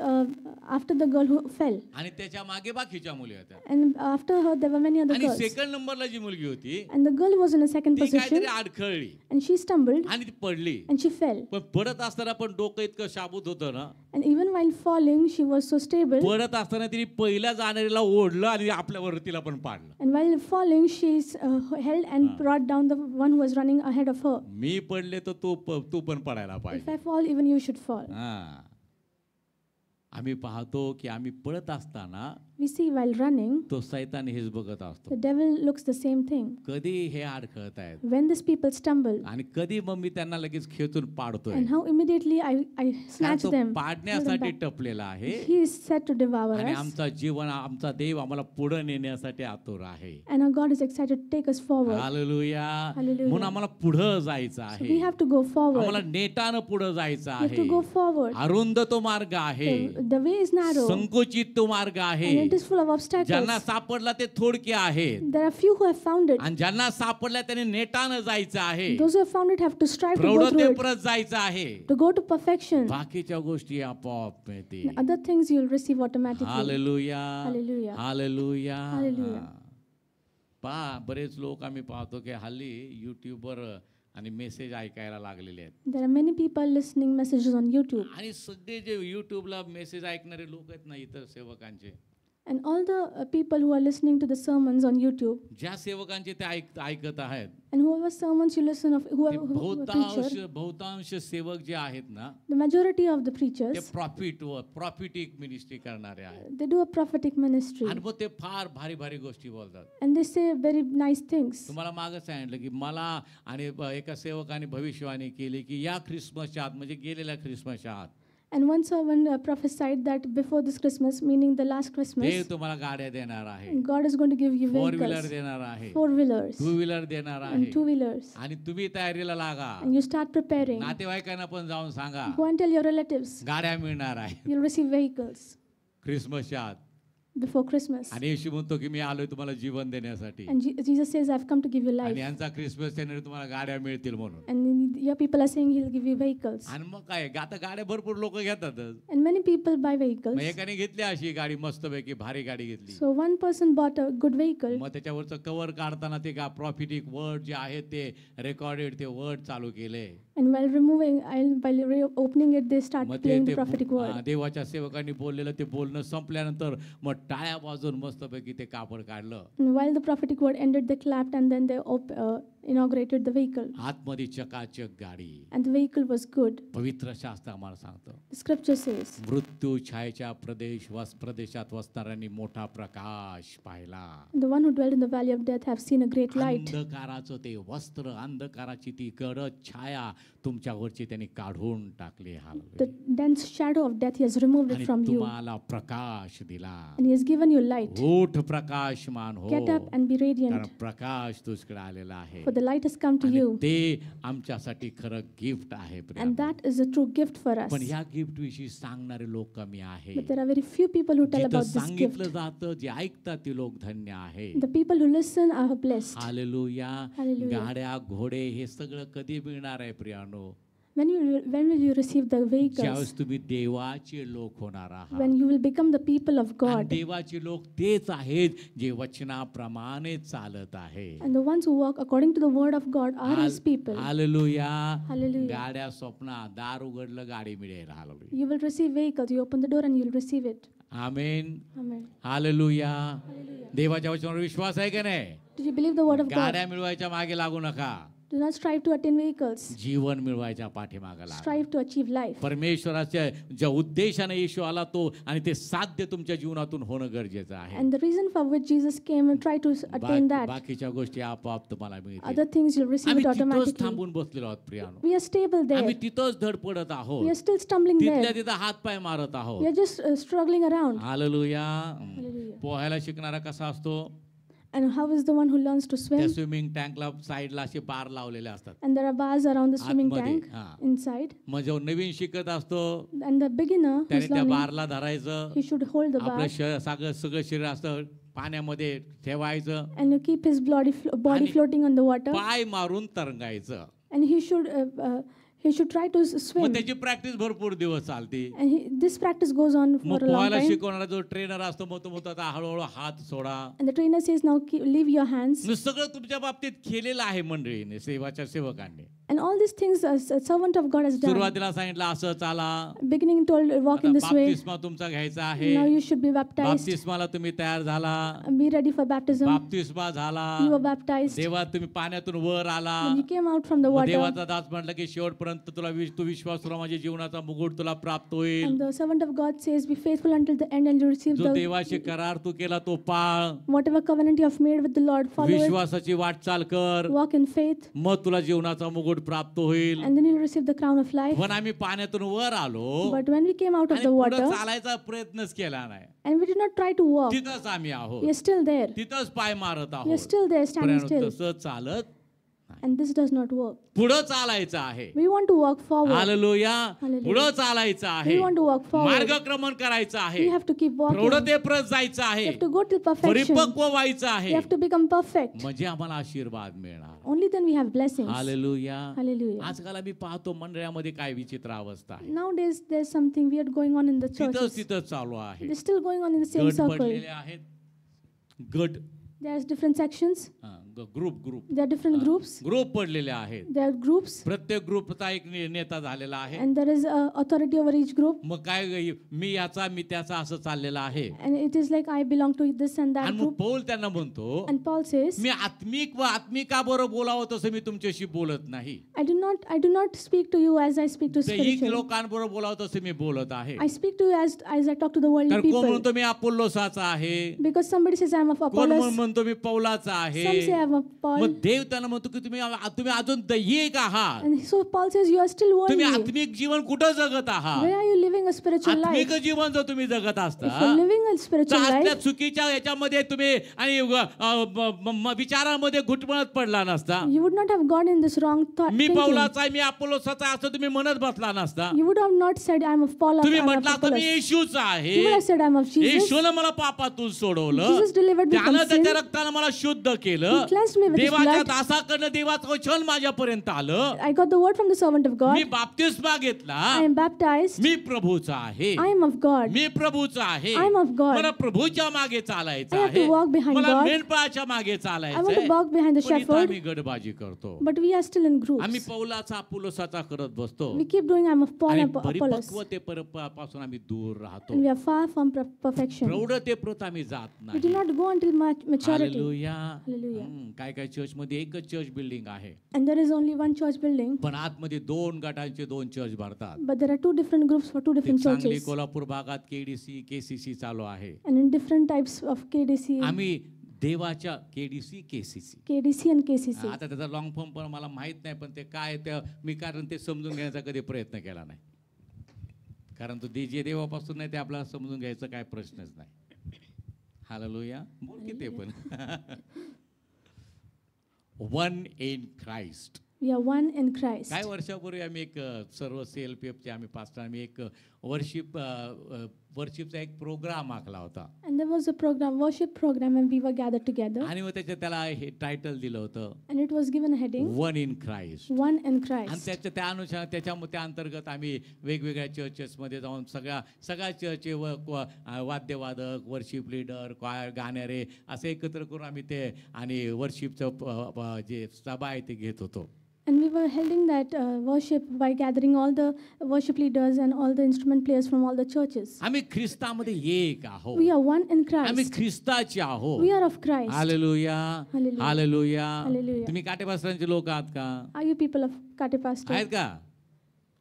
after the girl who fell. आणि त्याच्या मागे बाकीच्या मुली होत्या. And after her there were many other आणि girls. सेकंड नंबरला जी मुलगी होती And the girl was in a second ती position काहीतरी अडखळली and she stumbled आणि ती पडली. and she fell. पण पडत असताना पण डोकं इतकं शाबूत होतं ना, And even while falling she was so stable. पडत असताना तिने पहिल्या जाणारीला ओढलं आणि आपल्यावर तिला पण पाडलं. And while falling she held and brought down the one who was running ahead of her. मी पडले तर तू पण पडायला If पाहिजे. I fall, even you should fall. हा, आम्ही पाहतो की आम्ही पडत असताना We see while running, तो सैतान हेच बघत असतो, the devil looks the same thing. कधी हे अडखळत आहेत When these people stumble, आणि कधी मग मी त्यांना लगेच खेचून पाडतोय. and how immediately I कारण snatch तो them. pull them पाडण्यासाठी back. टपलेला आहे He is set to devour आणि us. आमचा जीवन आमचा देव आम्हाला पुढे नेण्यासाठी आतुर आहे. And our God is excited to take us forward. Hallelujah. Hallelujah. म्हणून आम्हाला पुढे जायचं So आहे. we have to go forward. आम्हाला नेटानं पुढे जायचं We have to आहे. go forward. अरुंद तो मार्ग आहे, The way is narrow संकुचित तो मार्ग आहे. and it is full of obstacles. ज्यांना सापडला ते थोडके आहेत There are few who have found it. आणि ज्यांना सापडला त्याने नेटानं जायचं आहे, Those who have found it have to strive to go through it, प्रौढतेपर्यंत जायचं आहे. to go to perfection. बाकीच्या गोष्टी आपोआप मिळतील. And other things you will receive automatically. Hallelujah. Hallelujah. Hallelujah. Hallelujah. बरेच लोक आम्ही पाहतो की हल्ली युट्यूबवर आणि मेसेज ऐकायला लागलेले आहेत. There are many people listening messages on YouTube. आणि सगळे जे युट्यूबला मेसेज ऐकणारे लोक आहेत ना इतर सेवकांचे, And all the people who are listening to the sermons on YouTube, ज्या सेवकांचे ते ऐकत आहेत, and whoever sermons you listen of, ते whoever preacher, बहुतांश सेवक जे आहेत ना, the majority of the ते preachers, प्रॉफिटिक मिनिस्ट्री करणारे आहेत. they do a prophetic ministry. आणि मग ते फार भारी भारी गोष्टी बोलतात. And they say very nice things. तुम्हाला मागं सांगितलं की मला आणि एका सेवकाने भविष्यवाणी केली की या ख्रिसमसच्या आत, म्हणजे गेलेल्या ख्रिसमसच्या आत, And one servant prophesied that before this Christmas, meaning the last ते Christmas, तुम्हाला गाड्या देणार आहे, God is going to give you 4-wheeler vehicles, देणार आहे, 4-wheelers 2-wheeler देणार आहे, and 2-wheelers. आणि तुम्ही तयारीला लागा. And you start preparing. नातेवाईकांना पण जाऊन सांगा Go and tell your relatives, गाड्या मिळणार आहे you'll receive vehicles ख्रिसमसच्या आत. before Christmas. आणि येशू म्हणतो की मी आलोय तुम्हाला जीवन देण्यासाठी, And Jesus says, I've come to give you आणि life. यांचा ख्रिसमस येणारे तुम्हाला गाड्या मिळतील म्हणून. And your people are saying he'll give you vehicles. आणि मग काय, आता गाड्या भरपूर लोक घेतातच. And many people buy मग vehicles. एकाने घेतली अशी गाडी मस्तपैकी भारी गाडी घेतली, So one person bought a good vehicle. मग त्याच्यावरचं कव्हर काढताना ते का प्रॉफिटिक वर्ड जे आहेत ते रेकॉर्डेड ते वर्ड चालू केले. And while opening it, they start मग playing the prophetic word. देवाच्या सेवकांनी बोललेलं ते बोलणं संपल्यानंतर मग टाळ्या वाजून मस्तपैकी ते कापड काढलं. And while the prophetic word ended, they clapped and then they inaugurated the vehicle. आतमध्ये चकाचक गाडी. And the vehicle was good. पवित्र शास्त्र आम्हाला सांगतं, The scripture says, मृत्यू छायेच्या प्रदेशात वसणाऱ्यांनी मोठा प्रकाश पाहिला. the one who dwelt in the valley of death have seen a great light. अंधकाराचं ते वस्त्र, अंधकाराची ती गडद छाया तुमच्यावरची त्यांनी काढून टाकली. The dense shadow of death he has removed it आणि from you. तुम्हाला प्रकाश दिला. And he has given you light. उठ प्रकाशमान हो, Get up and be कारण radiant. प्रकाश तुझकडे आलेला आहे. For the light has come to आणि you. ते आमच्यासाठी खरं गिफ्ट आहे प्रिय. And that is a true gift for us. पण या गिफ्ट विषयी सांगणारे लोक कमी आहे. But there are very few people who tell जिथं about this gift. सांगितलं जातं, जे ऐकतात ते लोक धन्य आहे. The people who listen are blessed. Hallelujah. Hallelujah. गाड्या, घोडे हे सगळं कधी मिळणार आहे प्रियानो? When will you receive the vehicles? ज्यावेळेस तुम्ही देवाचे लोक होणार आहात. When you will become the people of आणि God. देवाचे लोक तेच आहेत जे वचनाप्रमाणे चालत आहे. And the ones who walk according to the word of God are his people. Hallelujah. Hallelujah. गाड्या स्वप्ना, दार उघडलं गाडी मिळेल. Hallelujah. You will receive vehicles. You open the door and you will receive it. Amen. Amen. Hallelujah. Hallelujah. देवाच्या वचनावर विश्वास आहे की नाही? Do you believe the word of God? गाड्या मिळवायच्या मागे लागू नका, Do not strive to attain vehicles. जीवन मिळवायच्या पाठीमागे लागा. Strive to achieve life. परमेश्वराच्या ज्या उद्देशाने येशू आला तो आणि ते साध्य तुमच्या जीवनातून होणं गरजेचं आहे. And the reason for which Jesus came and try to attain that. बाकीच्या गोष्टी आपोआप तुम्हाला मिळतील. Other things you'll receive आम्ही it तिथंच automatically. थांबून बसलेलो आहोत प्रियानो. We are stable आम्ही there. तिथंच धडपडत We आहोत, are still stumbling तिथल्या there. तिथं हातपाय मारत We आहोत. are just struggling around. Hallelujah. Hallelujah. पोहायला शिकणारा कसा असतो? And how is the one who learns to त्या swim? स्विमिंग टँकला साईडला असे बार लावलेले असतात. And there are bars around the swimming आतमध्ये, tank हा. inside. मग जो नवीन शिकत असतो And the beginner त्याने who's त्या learning, बारला धरायचं, he should hold the आपलं bar सगळं शरीर असतं पाण्यामध्ये ठेवायचं, and keep his body आणि floating on the water. पाय मारून तरंगायचं. And he should try to मग swim. त्याची प्रॅक्टिस भरपूर दिवस चालते. And this practice goes on मग for a long पोहायला time. शिकवणारा जो ट्रेनर असतो मग तो म्हणतो आता हळूहळू हात सोडा. And the trainer says, now leave your hands. न सगळं तुमच्या बाबतीत केलेलं आहे मंडळीने, सेवाच्या सेवकांनी. And all these things a servant of God has done. सुरुवातीला सांगितलं असं चाला, Beginning told, walk in this way. बाप्तिस्मा तुमचा घ्यायचा आहे. Now you should be baptized. बाप्तिस्माला तुम्ही तयार झाला, Be ready for baptism. बाप्तिस्मा झाला, You were baptized. देवा तुम्ही पाण्यातून वर आला. When you came out from the मग water. देवाचा दास म्हटलं की शेवटपर्यंत तू विश्वास तुला माझ्या जीवनाचा मुकुट तुला प्राप्त होईल. And the servant of God says, be faithful until the end and you receive जो the देवाशी करार तू केला तो पाळ, whatever covenant you have made with the Lord, follow it. विश्वासाची वाटचाल कर, Walk in faith. मग तुला जीवनाचा मुकुट प्राप्त होईल. And then you'll receive the crown of life. पण आम्ही पाण्यातून वर आलो But when we came out of आणि the पुढे water चालायचा प्रयत्नच केला नाही. and we did not try to walk, तिथंच आम्ही we आहोत, are still there. तिथंच पाय मारत We are आहोत. still there, standing प्रियानो, still. तसं चालत And this does not work. पुढं चालायचं आहे. We want to walk forward. Hallelujah. Hallelujah. पुढं चालायचं आहे, We want to walk forward. मार्गक्रमण करायचं आहे, We have to keep walking. प्रौढतेप्रत जायचं We आहे, have to go till perfection. परिपक्व व्हायचं We आहे, have to become perfect. म्हणजे आम्हाला आशीर्वाद मिळणार. Only then we have blessings. Hallelujah. Hallelujah. आजकाल आम्ही पाहतो मंडळामध्ये काय विचित्र अवस्था आहे. Nowadays, there's something weird going on in the churches. तिथंच चालू आहे. They're still going on in the same गट circle. पडलेले आहेत. गट There's different sections. Group There are different groups. Group पडलेले आहेत. There are groups, प्रत्येक ग्रुपचा एक नेता झालेला आहे. and there is authority over each group. मग काय मी याचा मी त्याचा असं चाललेलं आहे. And it is like I belong to this and that आणि मग group. पौल त्यांना म्हणतो And Paul says, मी आत्मिकाबरोबर बोलावं तसं मी तुमच्याशी बोलत नाही. I do not speak to you as I speak to दैहिक spiritual. लोकांबरोबर बोलावं तसं मी बोलत आहे. I speak to you as I talk to the worldly तर कोण people. म्हणतो मी अपोल्लोसाचा आहे, Because somebody says I am of कोण Apollos. म्हणतो मी पौलाचा आहे. Some say I am of Paul. मग देव त्यांना म्हणतो की तुम्ही अजून दैहिक आहात. And so Paul says you are still तुम्ही worldly. आत्मिक जीवन कुठं जगत आहात. Where are you living a spiritual life? आत्मिक जीवन जर तुम्ही जगत असता If you're living a तर spiritual आपल्या life, चुकीच्या याच्यामध्ये तुम्ही आणि विचारामध्ये घुटमळत पडला नसता. you would not have gone in this wrong thought me thinking. पौलाचा आहे, मी अपोलोसाचा आहे असं तुम्ही म्हणत बसला नसता. You would have not said I am of Paul or तुम्ही I am of म्हटलं तर मी Apollos. येशूचा आहे. You would have said I am of Jesus. येशूनं मला पापातून सोडवलं. Jesus delivered me from त्यानं sin. त्याच्या रक्तानं मला शुद्ध केलं. He cleansed me with his देवाच्या blood. दासाकडनं देवाचं वचन माझ्यापर्यंत आलं. I got the word from the servant of God. मी बाप्तिस्मा घेतला. I am baptized. मी प्रभूचा आहे. I am of God. मी प्रभूचा आहे. I am of God. मला प्रभूच्या मागे चालायचं I have to आहे. walk behind मला God. मेंढपाळाच्या मागे I want चालायचं to walk behind the पण इथं shepherd. आम्ही गडबाजी करतो. But we are still in आम्ही groups. पौलाचा अपोलोसाचा करत बसतो. We keep doing I am of Paul आणि and Apollos. परिपक्वतेपासून आम्ही दूर राहतो. And we are far from perfection. प्रौढतेप्रत आम्ही जात We do नाही. not go until maturity. Hallelujah. Hallelujah. काय काय चर्च मध्ये एकच चर्च बिल्डिंग आहे, And there is only one church building. पण आतमध्ये 2 गटांचे 2 चर्च भरतात. But there are two different groups for two different Sangli churches. Kolhapur भागात केडीसी केसीसी चालू आहे. And in different types of KDC, आम्ही देवाच्या KDC KCC KDC and KCC. आता त्याचा लॉंग फॉर्म पण मला माहित नाही, पण ते काय ते मी कारण ते समजून घेण्याचा कधी प्रयत्न केला नाही. कारण तो जे देवापासून नाही ते आपल्याला समजून घ्यायचा काय प्रश्नच नाही. हालेलुया. बोल की ते पण. One in Christ. We are one in Christ. काही वर्षापूर्वी आम्ही एक सर्व CLPFचे आम्ही पास्टर आम्ही एक वर्शिपचा एक प्रोग्राम आखला होता. And there was a program, worship program, and we were gathered together. आणि मग त्याला हे टायटल दिलं होतं And it was given a heading, one in Christ. One in आणि Christ. त्या अनुसार त्या अंतर्गत आम्ही वेगवेगळ्या चर्चेसमध्ये जाऊन सगळ्या चर्चचे वाद्यवादक, वर्शिप लीडर, गाणारे असे एकत्र करून आम्ही ते आणि वर्शिपचं जे सभा आहे ते घेत होतो. And we were holding that worship by gathering all the worship leaders and all the instrument players from all the churches. आम्ही ख्रिस्तामध्ये एक आहोत. We are one in आम्ही Christ. ख्रिस्ताचे आहोत. We are of Christ. Hallelujah. Hallelujah. Hallelujah. Hallelujah. तुम्ही काटेपासरांचे लोक आहात का? Are you people of Kate Pastor? आहेत का?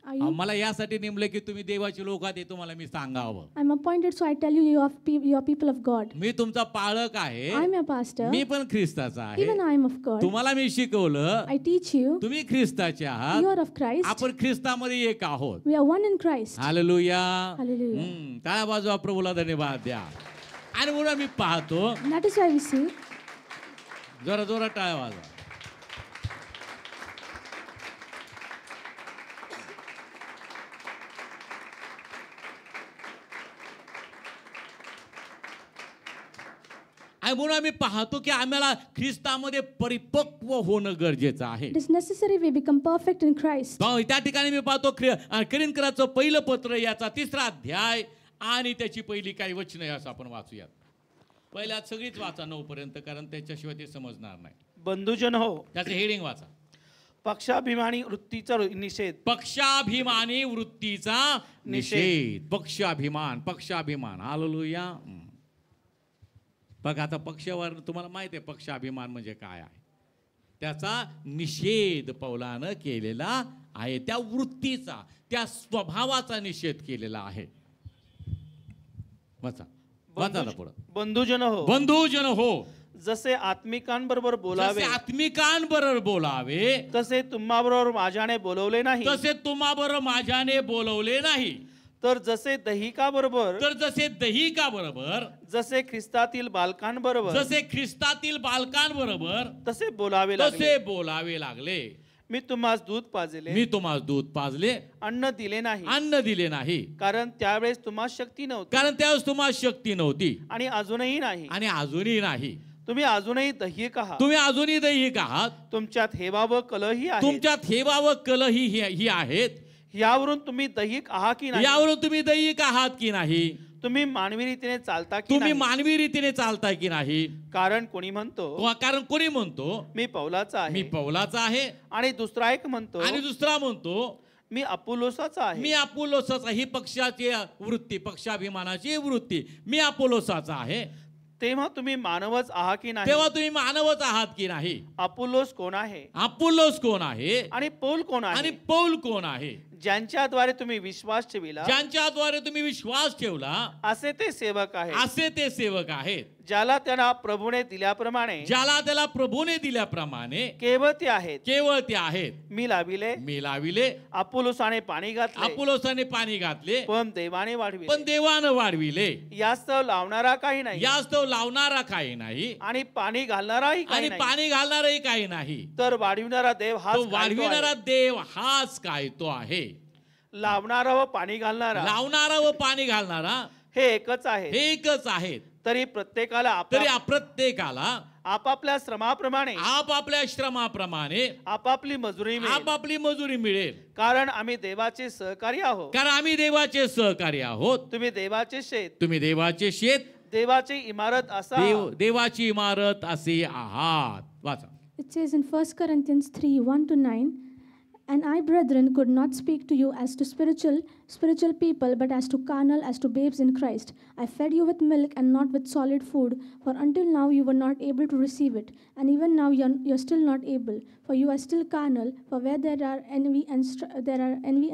Are you? मला यासाठी नेमले की तुम्ही देवाचे लोक आहात हे तुम्हाला मी सांगावं. I'm appointed, so I tell you, you are people of God. मी तुमचा पाळक आहे. I'm your pastor. मी पण ख्रिस्ताचा आहे. Even I am of God. तुम्हाला मी शिकवलं. I teach you. तुम्ही ख्रिस्ताचे आहात. You are of Christ. आपण ख्रिस्तामध्ये एक आहोत. We are one in Christ. Hallelujah. Hallelujah. टाळ्या वाजवा, प्रभूला धन्यवाद द्या. आणि म्हणून मी पाहतो That is why we see. जोरा जोरा टाळ्या वाजवा. आणि म्हणून आम्ही पाहतो की आम्हाला ख्रिस्तामध्ये परिपक्व होणं गरजेचं आहे. It is necessary we become perfect in Christ. त्या ठिकाणी मी पाहतो करिंथकराचं पहिलं पत्र याचा 3रा अध्याय आणि त्याची पहिली काही वचनं असं आपण वाचूयात. पहिल्यात सगळीच वाचा 9 पर्यंत, कारण त्याच्याशिवाय ते समजणार नाही. बंधुजन हो, त्याचं हेडिंग वाचा. पक्षाभिमानी वृत्तीचा निषेध. पक्षाभिमानी वृत्तीचा निषेध. पक्षाभिमान. हालेलुया. बघा आता पक्षावर तुम्हाला माहिती आहे पक्षाभिमान म्हणजे काय आहे. त्याचा निषेध पौलानं केलेला आहे. त्या वृत्तीचा, त्या स्वभावाचा निषेध केलेला आहे. वाचा पुढं. बंधुजन हो, बंधुजन हो, जसे आत्मिकांबरोबर बोलावे, जसे आत्मिकांबरोबर बोलावे, तसे तुम्हाबरोबर माझ्याने बोलवले नाही. तसे तुम्हाबरोबर माझ्याने बोलवले नाही. तर जसे दहिकाबरोबर, जसे ख्रिस्तातील बालकांबरोबर, तसे बोलावे लागले. मी तुम्हास दूध पाजले, अन्न दिले नाही, कारण त्यावेळेस तुम्हास शक्ती नव्हती, आणि अजूनही नाही. तुम्ही अजूनही दैहिक आहात. तुमच्यात हेवा व कलही आहेत. यावरून तुम्ही दैहिक आहात की नाही. तुम्ही मानवी रीतीने चालता की तुम्ही नाही? मानवी रीतीने चालताय की नाही? कारण कोणी म्हणतो कारण कोणी म्हणतो मी पौलाचा मी आहे, पौलाचा आहे, आणि दुसरा एक म्हणतो आणि दुसरा म्हणतो मी अपोलोसाचा आहे. मी अपोलोसाचा. ही पक्षाची वृत्ती, पक्षाभिमानाची वृत्ती. मी अपोलोसाचा आहे. तेव्हा तुम्ही मानवच आहात की नाही? तेव्हा तुम्ही मानवच आहात की नाही? अपोलोस कोण आहे अपोलोस कोण आहे आणि पौल कोण आणि आहे? पौल कोण आहे? ज्यांच्याद्वारे तुम्ही विश्वास ठेविला ज्यांच्याद्वारे तुम्ही विश्वास ठेवला असे ते सेवक आहेत, असे ते सेवक आहेत. ज्याला त्यांना प्रभूने दिल्याप्रमाणे ज्याला त्याला प्रभूने दिल्याप्रमाणे केवळ ते आहेत. केवळ ते आहेत. मी लाविले, मी लाविले, अपोलोसाने पाणी घातले, अपोलोसाने पाणी घातले, पण देवाने पण वाढविले. देवानं वाढविले. यास्तव लावणारा काही नाही यास्तव लावणारा काही नाही आणि पाणी घालणाराही काही आणि नाही, पाणी घालणारही काही नाही. तर वाढविणारा देव हाच तो काय तो वाढविणारा आहे. देव हाच काय तो आहे. लावणारा व पाणी घालणारा लावणारा व पाणी घालणारा हे एकच आहे. हे एकच आहेत. तरी प्रत्येकाला तरी प्रत्येकाला आपापल्या श्रमाप्रमाणे आपापल्या श्रमाप्रमाणे आपापली मजुरी मिळेल. आपापली मजुरी मिळेल. कारण आम्ही देवाचे सहकारी आहोत. कारण आम्ही देवाचे सहकारी आहोत. तुम्ही देवाचे शेत, तुम्ही देवाचे शेत, देवाची इमारत असा. देवाची इमारत असे आहात. वाचा. It says in 1 Corinthians 3:1-9, and I, brethren, could not speak to you as to spiritual people, but as to carnal, as to babes in Christ. I fed you with milk and not with solid food, for until now you were not able to receive it, and even now you're still not able, for you are still carnal. For where there are envy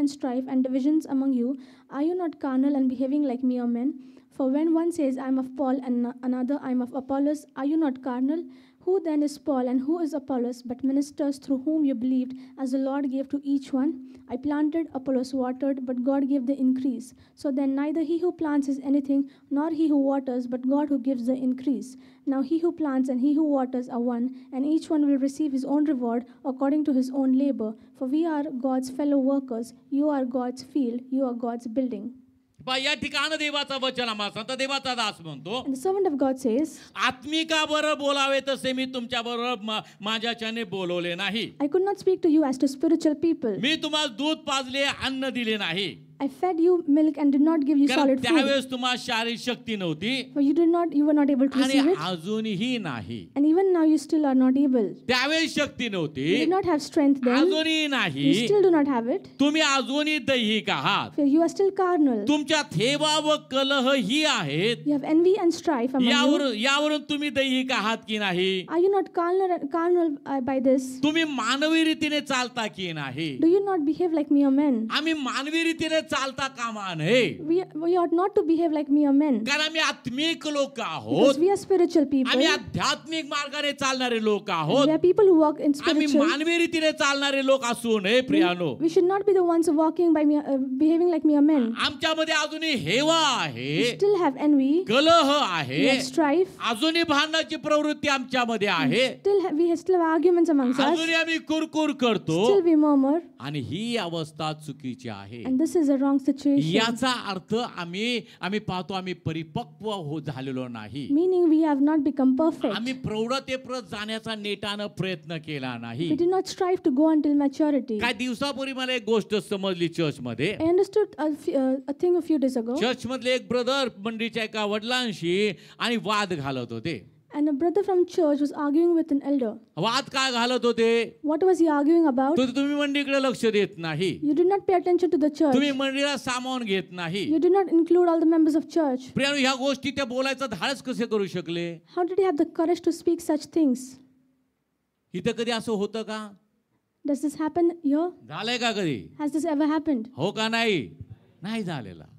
and strife and divisions among you, are you not carnal and behaving like mere men? For when one says, I am of Paul, and another, I am of Apollos, are you not carnal? Who then is Paul and who is Apollos, but ministers through whom you believed, as the Lord gave to each one? I planted, Apollos watered, but God gave the increase. So then neither he who plants is anything, nor he who waters, but God who gives the increase. Now he who plants and he who waters are one, and each one will receive his own reward according to his own labor. For we are God's fellow workers. You are God's field. You are God's building. या ठिकाणी देवाचा वचन आम्हाला सांगतो. देवाचा दास म्हणतो, And the servant of God says, आत्मिकाबरोबर बोलावे तसे मी तुमच्या बरोबर माझ्याच्याने बोलवले नाही. I could not speak to you as to spiritual people. मी तुम्हाला दूध पाजले, अन्न दिले नाही. I fed you milk and did not give you कारण solid food. त्यावेळेस तुम्हाला शारीरिक शक्ती नव्हती For you were not able to आणि receive it. अजूनही नाही. And even now you still are not able. त्यावेळेस शक्ती You नव्हती, did not have strength then. अजूनही You नाही. still do not have it. तुम्ही अजूनही दैहिक आहात. For you are still carnal. तुमच्यात हेवा व कलह ही आहेत. You have envy and strife among you. यावरून तुम्ही दैहिक आहात की नाही? Are you not carnal by this? तुम्ही मानवी रीतीने चालता की नाही? Do you not behave like mere men? आम्ही मानवी रीतीने चालता कामा नये. We ought not to behave like mere men. कारण आम्ही आत्मिक लोक आहोत. Because we are spiritual people. आम्ही आध्यात्मिक मार्गाने चालणारे लोक आहोत. We are people who walk in आम्ही spiritual. मानवी रीतीने चालणारे लोक असू नये प्रियानो. We should not be the ones walking by behaving like mere men. आमच्यामध्ये अजूनही हेवा We आहे, still have envy. कलह We आहे, have strife. अजूनही भांडणाची प्रवृत्ती आमच्यामध्ये आहे, We still have arguments amongst us. अजूनही आम्ही कुरकुर करतो. Still we murmur. आणि ही अवस्था चुकीची आहे. And this is a wrong situation. याचा अर्थ आम्ही पाहतो आम्ही परिपक्व झालेलो नाही. Meaning we have not become perfect. आम्ही प्रौढतेप्रत जाण्याचा नेटानं प्रयत्न केला नाही. We did not strive to go until maturity. काही दिवसापूर्वी मला एक गोष्ट समजली चर्च मध्ये. I understood a thing a few days ago. Church मधले एक ब्रदर मंडळीच्या एका वडिलांशी आणि वाद घालत होते. And a brother from church was arguing with an elder. वाद काय घालत होते? What was he arguing about? तुम्ही मंडळीकडे लक्ष देत नाही. You did not pay attention to the church. तुम्ही मंडळीला सामावून घेत नाही. You did not include all the members of church. प्रियानो, ह्या गोष्टी त्या बोलायचं धाडस कसे करू शकले? How did he have the courage to speak such things? इथं कधी असं होतं का? Does this happen here? झालंय का कधी? Has this ever happened? हो का नाही? नाही झालेला.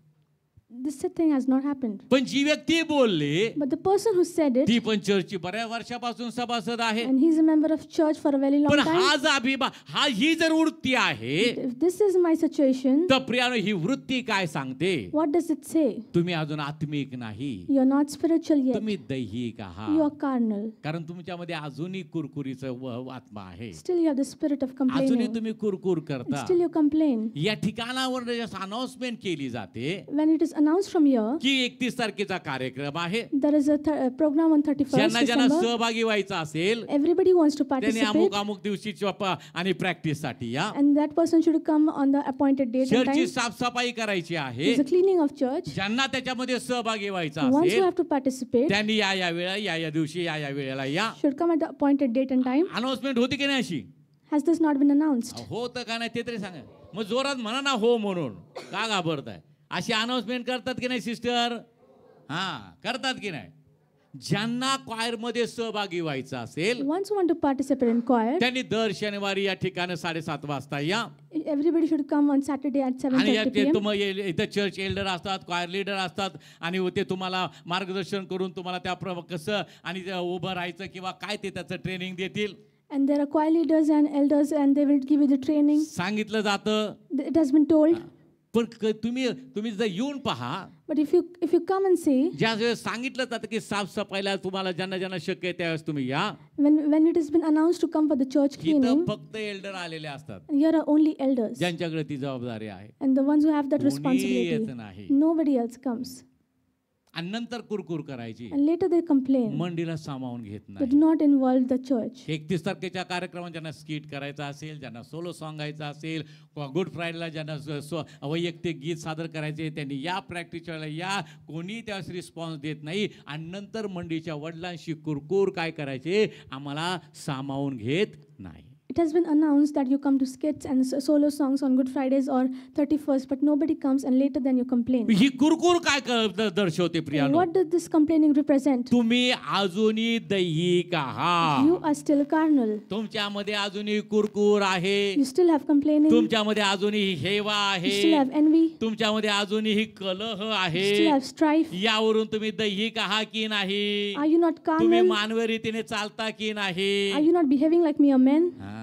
This thing has not happened. पण जी व्यक्ती बोलली But the person who said it, ती पण चर्चची बऱ्याच वर्षापासून सभासद आहे. and he's a member of church for a very long पण time. हा जो ही जर वृत्ती आहे, If this is my situation, तर प्रियानो ही वृत्ती काय सांगते? what does it say? तुम्ही अजून आत्मिक नाही, You're not spiritual yet. तुम्ही दैहिक You आहात. are carnal. कारण तुमच्यामध्ये अजूनही कुरकुरीचं आत्मा आहे. Still you have the spirit of अजूनही complaining. तुम्ही कुरकुर And करता. still you complain. या ठिकाणावर अनाउन्समेंट केली जाते When it is announced from here. की 31 तारखेचा कार्यक्रम आहे. There is a program on 31st ज्यांना December. सहभागी व्हायचं असेल Everybody wants to त्यांनी participate, अमुक दिवशी आणि प्रॅक्टिस साठी या. and that person should come on the appointed date and चर्चची time. साफसफाई करायची आहे. It's a cleaning of church. ज्यांना त्याच्यामध्ये सहभागी व्हायचं Once you असेल have to participate, त्यांनी या वेळेला या दिवशी या वेळेला या. should come at the appointed date and time. Announcement होती की नाही अशी? Has this not been announced? हो तर का नाही ते तरी सांगा. मग जोरात म्हणा ना हो म्हणून. का घाबरताय? अशी अनाउन्समेंट करतात की नाही सिस्टर? हा करतात की नाही? ज्यांना क्वायर मध्ये सहभागी व्हायचं असेल Once you want to participate in choir, त्यांनी दर शनिवारी या ठिकाणी 7:30 वाजता या. everybody should come on Saturday at आणि 7:30 ते p.m. इथं चर्च एल्डर असतात, क्वायर लीडर असतात आणि ते तुम्हाला मार्गदर्शन करून तुम्हाला त्या कसं आणि उभं राहायचं किंवा काय ते त्याचं ट्रेनिंग देतील. And there are choir leaders and elders, and they will give you the training. सांगितलं जातं. It has been told. पण तुम्ही जर येऊन पहा, But if you come and see, ज्या वेळेस सांगितलं जातं की साफसफाईला तुम्हाला ज्यांना शक्य आहे त्यावेळेस तुम्ही या. when it has been announced to come for the church इथं cleaning, फक्त एल्डर आलेले असतात here are only elders, ज्यांच्याकडे ती जबाबदारी आहे. and the ones who have that कोणी responsibility. येत नाही. Nobody else comes. आणि नंतर कुरकुर करायची. And later they complain. मंडीला सामावून घेत They नाही. do not involve the church. 31 तारखेच्या कार्यक्रमात ज्यांना स्किट करायचा असेल, ज्यांना सोलो सॉंग गायचा असेल, गुड फ्रायडेला ज्यांना वैयक्तिक गीत सादर करायचे त्यांनी या प्रॅक्टिसला या. कोणी त्यास रिस्पॉन्स देत नाही आणि नंतर मंडीच्या वडिलांशी कुरकुर काय करायचे, आम्हाला सामावून घेत नाही. It has been announced that you come to skits and solo songs on Good Fridays or 31st, but nobody comes, and later then you complain. ही कुरकुर काय दर्शवते प्रियानो? What does this complaining represent? तुम्ही अजूनही दैहिक आहात. You are still carnal. तुमच्यामध्ये अजूनही कुरकुर आहे. You still have complaining. तुमच्यामध्ये अजूनही हेवा You still आहे. have envy. तुमच्यामध्ये अजूनही कलह You still आहे. have strife. यावरून तुम्ही दैहिक आहात की नाही? Are you not तुम्ही carnal? मानवी रीतीने चालता की नाही? Are you not behaving like mere men? हा.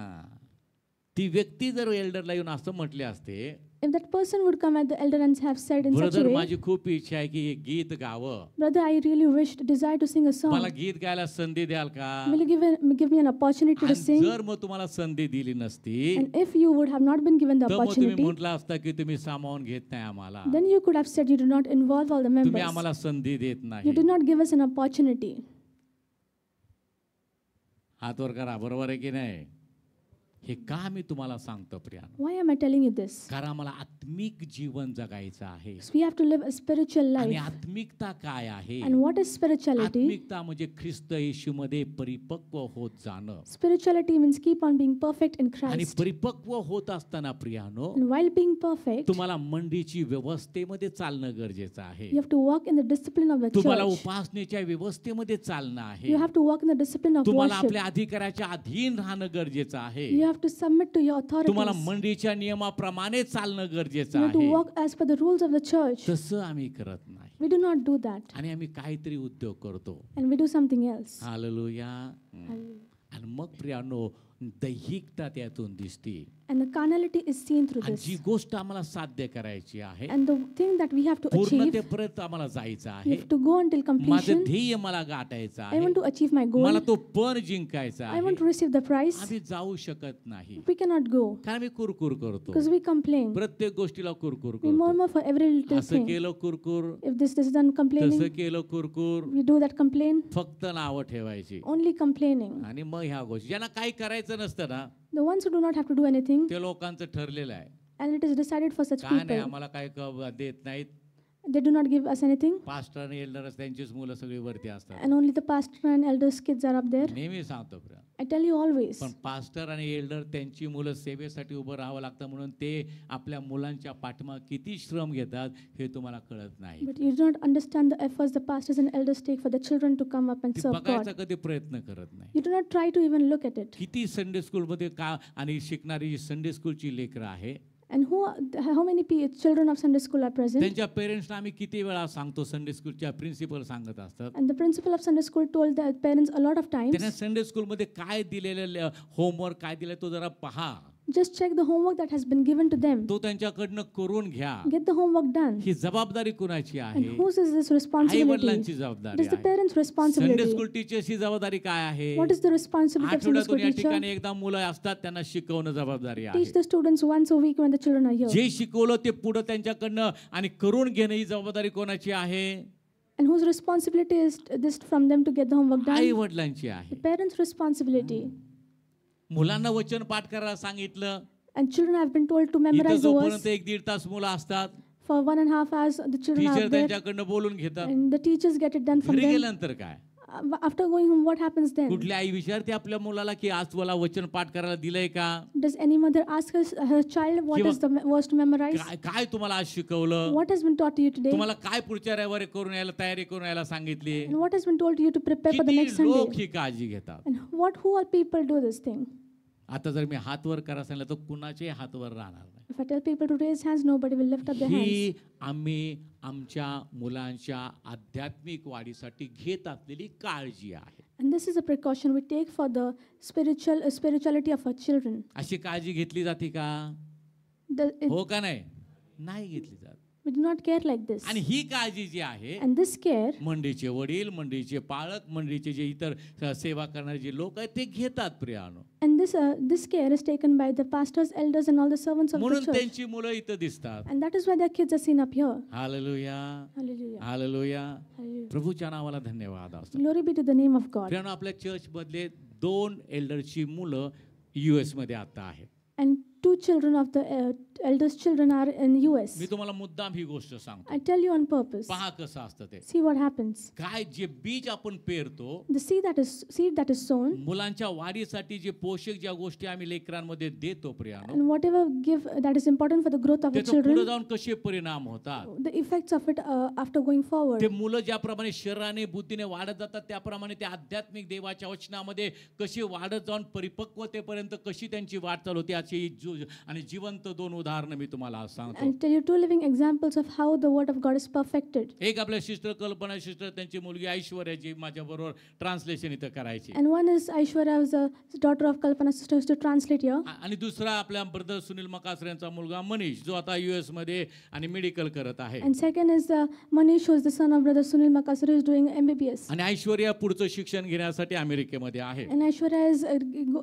ती व्यक्ती जर एल्डरला येऊन असं म्हटले असते, If that person would come at the elder and have said in such a brother way, माझी खूप इच्छा आहे की हे गीत गावं, brother, I really desire to sing a song. मला गीत गायला संधी द्याल का? Will you give me an opportunity to आणि sing? जर मग तुम्हाला संधी दिली नसती And if you would have not been given the तर मग तुम्ही opportunity, म्हटलं असतं की तुम्ही सामावून घेत नाही आम्हाला, then you could have said you do not involve all the तुम्ही members. आम्हाला संधी देत You नाही. did not give us an opportunity. हात वर करा, बरोबर आहे की नाही? हे का मी तुम्हाला सांगतो प्रियानो? Why am I telling you this? कारण आम्हाला आत्मिक जीवन जगायचं आहे. Because we have to live a spiritual आणि life. आत्मिकता काय आहे? And what is spirituality? आत्मिकता म्हणजे ख्रिस्त येशूमध्ये परिपक्व होत जाणं. Spirituality means keep on being perfect in आणि Christ. परिपक्व होत असताना प्रियानो, And while being perfect, तुम्हाला मंडीची व्यवस्थेमध्ये चालणं गरजेचं आहे. you have to walk in the discipline of the तुम्हाला church. उपासनेच्या व्यवस्थेमध्ये चालणं आहे. You have to walk in the discipline of तुम्हाला worship. आपल्या अधिकाराच्या अधीन राहणं गरजेचं आहे. You have to submit to your तुम्हाला authorities. मंडळीच्या नियमाप्रमाणे चालणं गरजेचं You have to आहे. walk as per the rules of the church. तसं आम्ही करत नाही We do not do that. आणि आम्ही काहीतरी उद्योग करतो. And we do something else. Hallelujah. आणि मग प्रियानो दैहिकता त्यातून दिसते. And the carnality is seen through आणि this. जी गोष्ट आम्हाला साध्य करायची आहे, And the thing that we have to achieve, पूर्णतेपर्यंत आम्हाला जायचं we आहे. have to go until माझं completion. ध्येय मला गाठायचं I आहे. want to achieve my goal. मला तो पण जिंकायचा I आहे. want to receive the prize. आम्ही जाऊ शकत नाही We cannot go कारण आम्ही कुरकुर करतो. because we complain. प्रत्येक गोष्टीला कुरकुर We करतो. murmur for every little असं thing. केलं कुरकुर, If this is done complaining, तसं केलं कुरकुर, we do that complain. फक्त नावं ठेवायची. Only complaining. आणि मग ह्या गोष्टी ज्यांना काही करायचं नसतं ना, The ones who do not have to do anything, ते लोकांचं ठरलेलं आहे. and it is decided for such काय नाही people. आम्हाला काय देत नाहीत. They do not give us anything, pastor आणि एल्डरच त्यांचीच मुलं सगळी वरती असतात. and only the pastor and elders' kids are up there. नेहमी सांगतो Priya. I tell you always. पण पास्टर आणि एल्डर त्यांची मुलं सेवेसाठी उभं राहावं लागतं म्हणून ते आपल्या मुलांच्या पाठीमाग किती श्रम घेतात हे तुम्हाला कळत नाही. But you do not understand the efforts the pastors and elders take for the children to come up and ते serve बघायचा God. कधी प्रयत्न करत नाही. You do not try to even look at it. किती संडे स्कूलमध्ये का आणि शिकणारी संडे स्कूलची लेकरं आहे, And how many children of Sunday school are present? त्यांच्या पेरेंट्सना आम्ही किती वेळा सांगतो, संडे स्कूलच्या प्रिन्सिपल सांगत असतात. And the principal of Sunday school told the parents a lot of times, त्यांना संडे स्कूलमध्ये काय दिलेलं होमवर्क काय दिलं तो जरा पहा. Just check the homework that has been given to them. तो त्यांच्याकडनं करून घ्या. Get the homework done. ही जबाबदारी कुणाची And आहे? whose is this I responsibility? वडिलांची It जबाबदारी is the आहे. parents' Sunday responsibility. स्कूल टीचर्सची जबाबदारी काय आहे? What is the responsibility of Sunday आठवड्यातून school या teacher? ठिकाणी एकदा मुलं असतात, त्यांना शिकवणं जबाबदारी आहे. Teach the students once a week when the children are here. जे शिकवलं ते पुढे त्यांच्याकडनं आणि करून घेणं ही जबाबदारी कोणाची आहे? And whose responsibility is this from them to get the homework I done? वडिलांची The आहे. parents' responsibility. मुलांना वचन पाठ करायला सांगितलं. And children have been told to इथं memorize the जोपर्यंत verse. 1-1.5 तास मुलं असतात, For 1.5 hours, the children are teacher there. त्यांच्याकडनं बोलून घेतात. And the teachers get it done from घरी them. गेल्यानंतर काय? After going home, what happens then? कुठली आई विचारते आपल्या मुलाला की आज तुला वचन पाठ करायला दिलंय का? Does any mother ask her child what किंवा is the verse to memorize? काय तुम्हाला आज शिकवलं? What has been taught to you today? तुम्हाला काय पुढच्या रविवारी करून यायला तयारी करून यायला सांगितली? And what has been told to you to prepare for the किती next लोक Sunday? ही काळजी घेतात? And who all people do this thing? आता जर मी हात वर करा सांगितलं तर कुणाचे हात वर राहणार नाही. If I tell people to raise hands, nobody will lift up their hands. ही आम्ही आमच्या मुलांच्या आध्यात्मिक वाढीसाठी घेत असलेली काळजी आहे. And this is a precaution we take for the spirituality of our children. अशी काळजी घेतली जाते का? हो का नाही? नाही घेतली जात. We do not care like this. आणि ही काळजी जी आहे, And this care, मंडळीचे वडील, मंडळीचे पालक, मंडळीचे जे इतर सेवा करणारे जे लोक आहेत ते घेतात प्रियानो. and this care is taken by the pastors, elders, and all the servants of the म्हणून church. त्यांची मुलं इथं दिसतात. And that is why their kids are seen up here. Hallelujah, Hallelujah. Hallelujah. Hallelujah. प्रभूच्या नावाला धन्यवाद असतो. Glory be to the name of God. प्रियानो, आपल्या church मधले 2 एल्डरची मुलं US मध्ये आता आहेत. And 2 children of the eldest children are in US. मी तुम्हाला मुद्दाम ही गोष्ट सांगतो. I tell you on purpose. पहा कसं असतं ते. See what happens. काय जे बीज आपण पेरतो, The seed that is sown, मुलांच्या वाढीसाठी जे पोषक ज्या गोष्टी आम्ही लेकरांमध्ये देतो प्रियानो, and whatever give that is important for the growth of the त्याचा पुढे children, जाऊन कसे परिणाम होतात. the effects of it after going forward. ते मुलं ज्याप्रमाणे शरीराने बुद्धीने वाढत जातात त्याप्रमाणे ते आध्यात्मिक देवाच्या वचनामध्ये कशी वाढत जाऊन परिपक्वतेपर्यंत कशी त्यांची वाटचाल होते याची आणि जिवंत 2 उदाहरणं मी तुम्हाला आज सांगतो. And tell you 2 living examples of how the word of God is perfected. एक आपल्या सिस्टर कल्पना सिस्टर, त्यांची मुलगी ऐश्वर्या जी माझ्या बरोबर ट्रान्सलेशन इथं करायची, And one is Aishwarya, who's the daughter of Kalpana sister, who's to translate here. आणि दुसरा आपल्या ब्रदर सुनील मकासरे यांचा मुलगा मनीष जो आता US मध्ये आणि मेडिकल करत आहे. And second is Manish, who is the son of brother Sunil Makasar, who is doing MBBS. आणि ऐश्वर्या पुढचं शिक्षण घेण्यासाठी अमेरिकेमध्ये आहे. And Aishwarya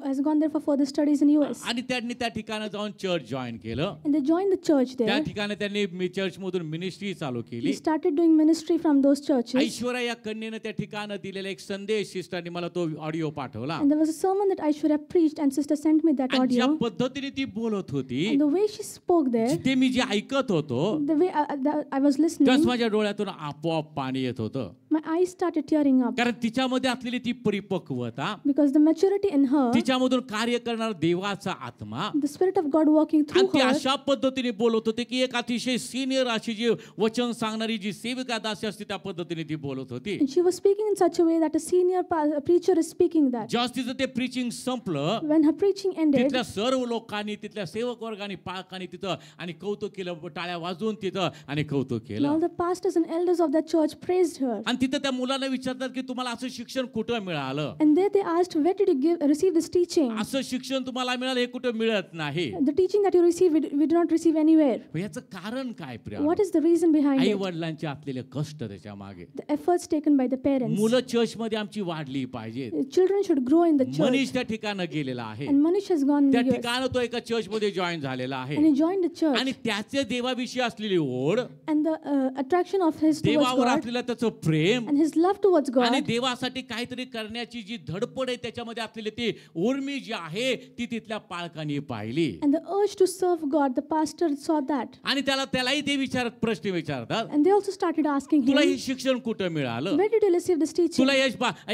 has gone there for further studies in US. आणि त्यांनी त्या ठिकाणी जाऊन चर्च जॉईन केलं. And they joined the church त्या there. ठिकाणी त्यांनी चर्च मधून मिनिस्ट्री चालू He केली. started doing ministry from those churches. Aishwarya या कन्येनं त्या ठिकाणी दिलेला एक संदेश सिस्टरनी मला तो ऑडिओ पाठवला. And there was a sermon that Aishwarya preached, and sister sent me that आणि ज्या audio. पद्धतीने ती बोलत होती, And the way she spoke there, ते मी जे ऐकत होतो, the way I was त्याच listening, माझ्या डोळ्यातून आपोआप पाणी येत होतं. my eyes started tearing up. कारण तिच्यामध्ये असलेली ती परिपक्वता, Because the maturity in her, तिच्यामधून कार्य करणारा देवाचा आत्मा, the Spirit of God working आणि through ती her, अशा पद्धतीने बोलत होते की एक अतिशय सिनियर अशी जी वचन सांगणारी जी सेविका दासी असते त्या पद्धतीने ती बोलत होती. and she was speaking in such a way that a senior preacher is speaking that. जेव्हा तिचं ते प्रीचिंग संपलं, When her preaching ended, तिथल्या सर्व लोकांनी, तिथल्या सेवक वर्गाने, पालकांनी तिथं आणि कौतुक केलं, टाळ्या वाजवून तिथं आणि कौतुक and केलं. all the pastors and elders of that church praised her. आणि तिथं त्या मुलांना विचारतात की तुम्हाला असं शिक्षण कुठं मिळालं? And there they asked, where did you receive this teaching? असं शिक्षण तुम्हाला मिळालं हे कुठं मिळत नाही. The teaching that you receive, we do not receive anywhere. याचं कारण काय Priya? What is the reason behind I it? वडिलांचे असलेले कष्ट त्याच्या मागे. The efforts taken by the parents. मुलं चर्च मध्ये आमची वाढली पाहिजेत. The children should grow in the church. Manish त्या ठिकाणी गेलेला आहे. And Manish has gone त्या in the US. ठिकाणी तो एका चर्च मध्ये जॉईन झालेला आहे. And he joined the church. आणि त्याचे देवाविषयी असलेली ओढ, And the attraction of his towards देवावर God असलेलं त्याचं प्रेम and his love towards आणि God देवासाठी काहीतरी करण्याची जी धडपड आहे त्याच्यामध्ये असलेली ती उर्मी जी आहे ती तिथल्या पालकांनी पाहिली. and the urge to serve God, the pastor saw that. आणि त्यालाही ते प्रश्न विचारतात, And they also started asking तुला him, हे शिक्षण कुठं मिळालं? where did you receive this teaching? तुला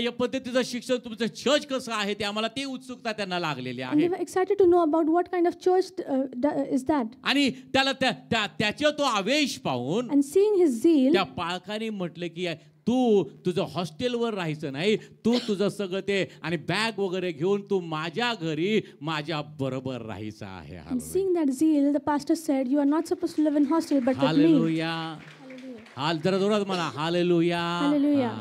या पद्धतीचं शिक्षण, तुमचं चर्च कसं आहे ते आम्हाला ते उत्सुकता त्यांना लागलेली And आहे. they were excited to know about what kind of church is that. आणि त्याला त्याचा तो आवेश पाहून And seeing his zeal, त्या पालकांनी म्हटलं की तुझं हॉस्टेलवर राहायचं नाही, तुझं सगळं ते आणि बॅग वगैरे घेऊन तू माझ्या घरी माझ्या बरोबर राहायचं आहे. and seeing that zeal, the pastor said, you are not supposed to live in hostel, but with me. Hallelujah. हाल जरा जोरात म्हणा हालेलुया. Hallelujah.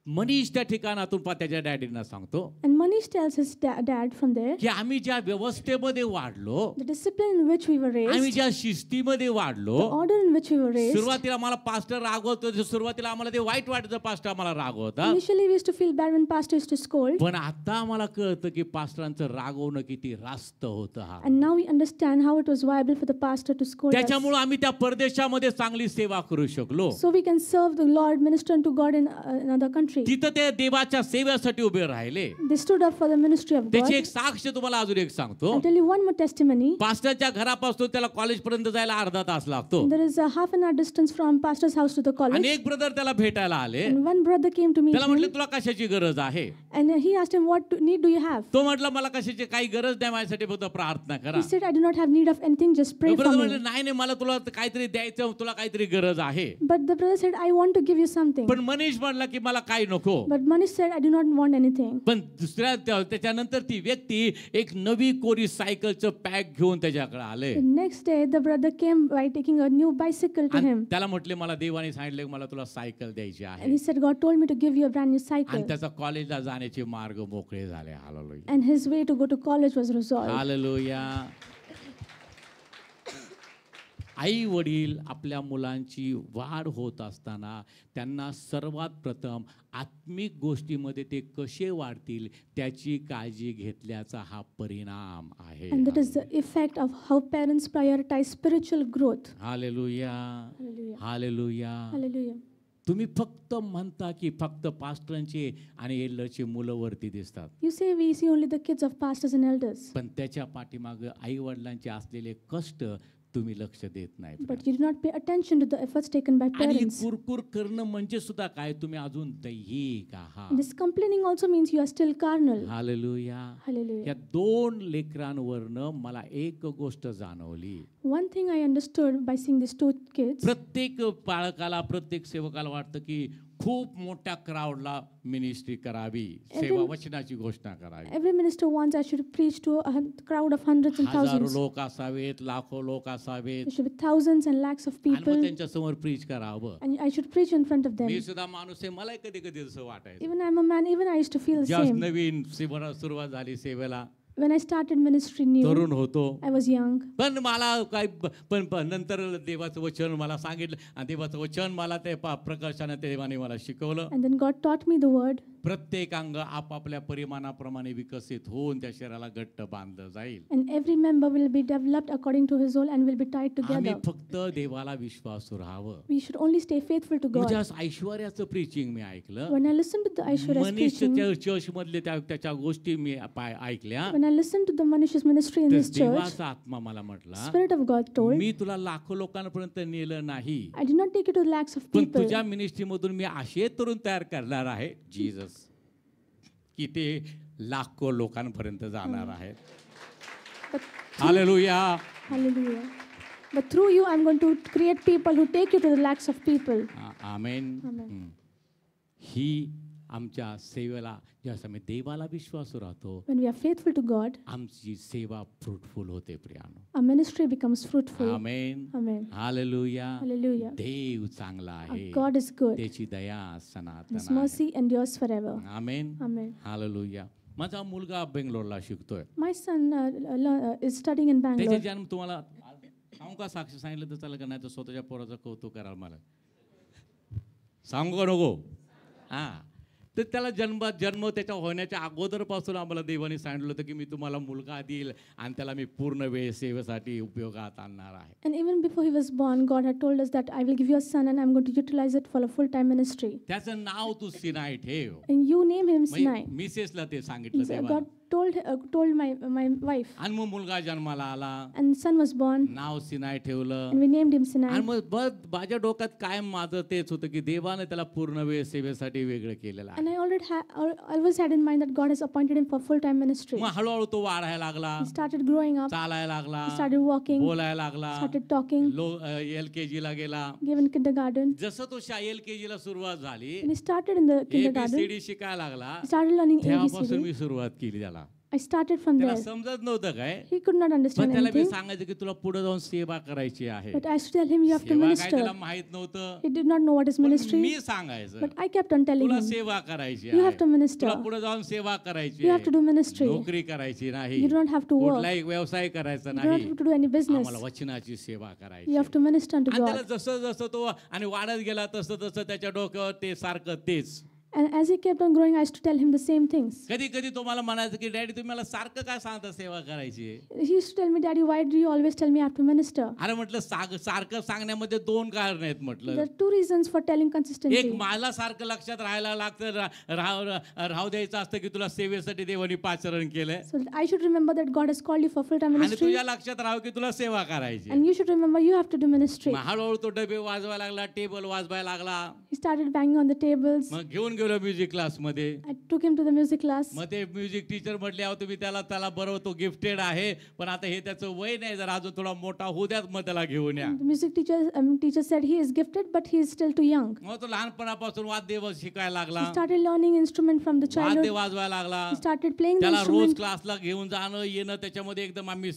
मनीष त्या ठिकाणातून त्याच्या डॅडींना सांगतो And Manish tells his dad from there, की आम्ही ज्या व्यवस्थेमध्ये वाढलो, the discipline in which we were आम्ही raised, ज्या शिस्तीमध्ये वाढलो, the order in which we were raised. सुरुवातीला आम्हाला पास्टर रागवतो, सुरुवातीला आम्हाला ते वाईट वाटतं, पास्टर आम्हाला रागवतात, Initially, we used to feel bad when pastor used to scold. पण आता आम्हाला कळतं की पास्टरांचं रागवणं किती रास्त होतं. हा And now we understand how it was viable for the pastor to scold us. त्याच्यामुळे आम्ही त्या परदेशामध्ये चांगली सेवा करू शकलो. So we can serve the Lord, minister unto God in another country. तिथं ते देवाच्या सेवेसाठी उभे राहिले. They stood up for the ministry of God. त्याची एक साक्ष तुम्हाला अजून एक सांगतो. I'll tell you one more testimony. पास्टरच्या घरापासून त्याला कॉलेज पर्यंत जायला अर्धा तास लागतो. There is a half an hour distance from pastor's house to the college. आणि एक ब्रदर त्याला भेटायला आले. And one brother came to meet त्याला म्हटलं him. तुला कशाची गरज आहे? And he asked him, what need do you have? तो म्हटलं मला कशाची काही गरज नाही, माझ्यासाठी फक्त प्रार्थना करा. He said, I do not have need of anything, just pray for brother me. म्हटलं नाही नाही, मला तुला काहीतरी द्यायचं, तुला काहीतरी गरज आहे. But the brother said, I want to give you something. पण मनीष म्हटला की मला काही नको. But Manish said, I do not want anything. पण दुसऱ्या त्याच्यानंतर ती व्यक्ती एक नवी कोरी सायकलचं पॅक घेऊन त्याच्याकडे आले. The next day, the brother came by taking a new bicycle to आणि him. त्याला म्हटले मला देवाने सांगितले मला तुला सायकल द्यायची And आहे. he said, God told me to give you a brand new आणि cycle. त्याचा कॉलेजला जाण्याचे मार्ग मोकळे झाले. Hallelujah, And his way to go to college was resolved. Hallelujah. आई वडील आपल्या मुलांची वाढ होत असताना त्यांना सर्वात प्रथम आत्मिक गोष्टीमध्ये ते कसे वाढतील त्याची काळजी घेतल्याचा हा परिणाम आहे. And that is the effect of how parents prioritize spiritual growth. Hallelujah, Hallelujah. Hallelujah. Hallelujah. तुम्ही फक्त म्हणता की फक्त पास्टरांचे आणि एल्डरचे मुलं वरती दिसतात, You say we see only the kids of pastors and elders, पण त्याच्या पाठीमागे आई वडिलांचे असलेले कष्ट तुम्ही लक्ष देत नाही. but you do not pay attention to the efforts taken by आणि parents. कुरकुर करणं म्हणजे सुद्धा काय, तुम्ही अजून दैहिक आहात. This complaining also means you are still carnal. Hallelujah. Hallelujah. या दोन लेकरांवरनं मला एक गोष्ट जाणवली. One thing I understood by seeing these two kids, प्रत्येक पालकाला, प्रत्येक सेवकाला वाटतं की खूप मोठ्या क्राऊडला मिनिस्ट्री करावी, सेवा वचनाची घोषणा करावी. every minister wants I should preach to a crowd of hundreds and हजारो thousands. लोक असावेत, लाखो लोक असावेत, There should be thousands and lakhs of आणि मग people, त्यांच्या समोर प्रीच करावं. and I should preach in front of them. मी सुद्धा माणूस आहे, मला कधी कधी असं वाटायचं. Even I'm a man, even I used to feel the ज्या same. नवीन सुरुवात झाली सेवेला, When I started ministry new, तरुण होतो, I was young. पण मला काय पण नंतर देवाचं वचन मला सांगितलं आणि देवाचं वचन मला ते प्रकर्षाने देवाने मला शिकवलं. And then God taught me the word. प्रत्येक अंग आपापल्या परिमाणाप्रमाणे विकसित होऊन त्या शरीराला घट्ट बांधलं जाईल. And every member will be developed according to his role and will be tied आम्ही together. फक्त देवाला विश्वासू राहावं. We should only stay faithful to God. म्हणजे ऐश्वर्याचं प्रीचिंग मी ऐकलं. When I listened to the Aishwarya's preaching, मनीषच्या चर्च मधले त्याच्या गोष्टी मी ऐकल्या. when I listened to the Manish's ministry in तर his church, देवाचा आत्मा मला म्हटला, Spirit of God told, मी तुला लाखो लोकांपर्यंत नेलं नाही, I did not take you to the lakhs of पण people, तुझ्या मिनिस्ट्री मधून मी असे तरुण तयार करणार आहे जीसस की ते लाखो लोकांपर्यंत जाणार आहेत. but hallelujah. hallelujah. But through you, I'm going to create people who take you to the lakhs of people. Amen. Amen. ही आमच्या सेवेला जेव्हा आम्ही देवाला विश्वासू राहतो, When we are faithful to God, आमची सेवा फ्रुटफुल होते प्रियानो. our ministry becomes fruitful. Amen. Amen. Hallelujah. Hallelujah. देव चांगला Our आहे, God is good. त्याची दया His सनातन आहे. mercy endures forever. आमेन. Amen. हालेलुया. माझा मुलगा बेंगलोरला शिकतोय. My son is studying in त्याचे Bangalore. जन्म तुम्हाला सांगू का, साक्ष सांगितलं तर चालेल का, नाही तर स्वतःच्या पोराचं कौतुक कराल मला, सांगू का नको? हा, तर त्याला जन्म त्याच्या होण्याच्या अगोदरपासून आम्हाला देवाने सांगितलं होतं की मी तुम्हाला मुलगा देईल आणि त्याला मी पूर्ण वेळ सेवेसाठी उपयोगात आणणार आहे. And even before he was born, God had told us that I will give you a son and I'm going to utilize it for a full-time ministry. त्याचं नाव तू सिनाई ठेव. And you name him Sinai. मिसेसला ते सांगितलं So देवाने. God told my wife, आणि मग मुलगा जन्माला आला, and son was born, नाव सिनाई ठेवलं. and we named him आणि Sinai. मग माझ्या डोक्यात कायम माझं तेच होतं की देवाने त्याला पूर्ण वेळ सेवेसाठी वेगळं केलेलं आहे. And I always had in mind that God has appointed him for full-time ministry. मग हळूहळू तो वाढायला लागला, He started growing up, चालायला लागला, he started walking, बोलायला लागला, started talking, LKG ला गेला. given kindergarten. जसं तो LKG ला सुरुवात झाली, When he started in the kindergarten, ABCD शिकायला लागला, he started learning तेव्हापासून ABCD. मी सुरुवात केली त्याला. I started from त्याला there. समजत नव्हतं काय, He could not पण understand त्याला मी anything. सांगायचं की तुला पुढे जाऊन सेवा करायची आहे. But I used to tell him, you have to सेवा काय minister. त्याला माहित नव्हतं, He did not know what is पण ministry. मी सांगायचं But I kept on telling तुला him, सेवा करायची you have to आहे, minister. तुला पुढे जाऊन सेवा करायची You have to do आहे, ministry. नोकरी करायची नाही, You don't have to work. कुठलाही व्यवसाय करायचा You don't नाही, have to do any business. आम्हाला वचनाची सेवा You करायची. have to minister unto आणि त्याला God. जसं जसं तो आणि वाढत गेला तसं तसं त्याच्या डोक्यावर ते सारखं तेच. And as he kept on growing, I used to tell him the same things. कधी कधी तो मला म्हणायचं की डॅडी तुम्ही मला सारखं काय सांगता सेवा करायची. He used to tell me, Daddy, why do you always tell me I have to minister? अरे म्हटलं सारखं सांगण्यामध्ये दोन कारण आहेत There म्हटलं. are two reasons for telling एक consistently. मला सारखं लक्षात राहायला लागतं, राहू द्यायचं असतं की तुला सेवेसाठी देवानी पाचारण केलंय, So that I should remember that God has called you for full-time आणि ministry. तुझ्या लक्षात राहावं की तुला सेवा करायची. And you should remember you have to do ministry. मग हळूहळू तो डबे वाजवायला लागला, टेबल वाजवायला लागला. He started banging on the tables. मग घेऊन गेलो म्युझिक क्लासमध्ये. I took him to the music class. मग ते म्युझिक टीचर म्हटले अहो तुम्ही त्याला बरोबर तो गिफ्टेड आहे, पण आता हे त्याचं वय नाही, जर अजून थोडा मोठा होऊ द्यात मग त्याला घेऊन या. The music teacher said he is gifted, but he is still too young. मग तो लहानपणापासून वाद्य शिकायला लागला, He started learning instrument from the वाद्य childhood. वाजवायला लागला. He started playing the त्याला रोज instrument. क्लासला घेऊन जाणं येणं त्याच्यामध्ये एकदम आम्ही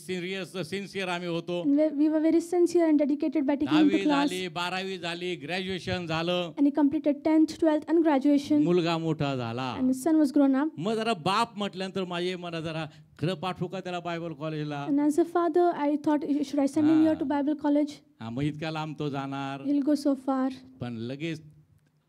सिन्सिअर आम्ही होतो. And we were very sincere and dedicated by taking him to 10वी class. झाली, 12वी झाली, ग्रॅज्युएशन झालं, And he completed 10th, 12th, and graduation. मुलगा मोठा झाला. And his son was grown up. मग जरा बाप म्हटल्यानंतर माझे मला जरा खरं पाठवू का त्याला बायबल कॉलेजला. And as a father, I thought, should I send him here to Bible college? मग इतक्या लांब तो जाणार, He'll go so far. पण लगेच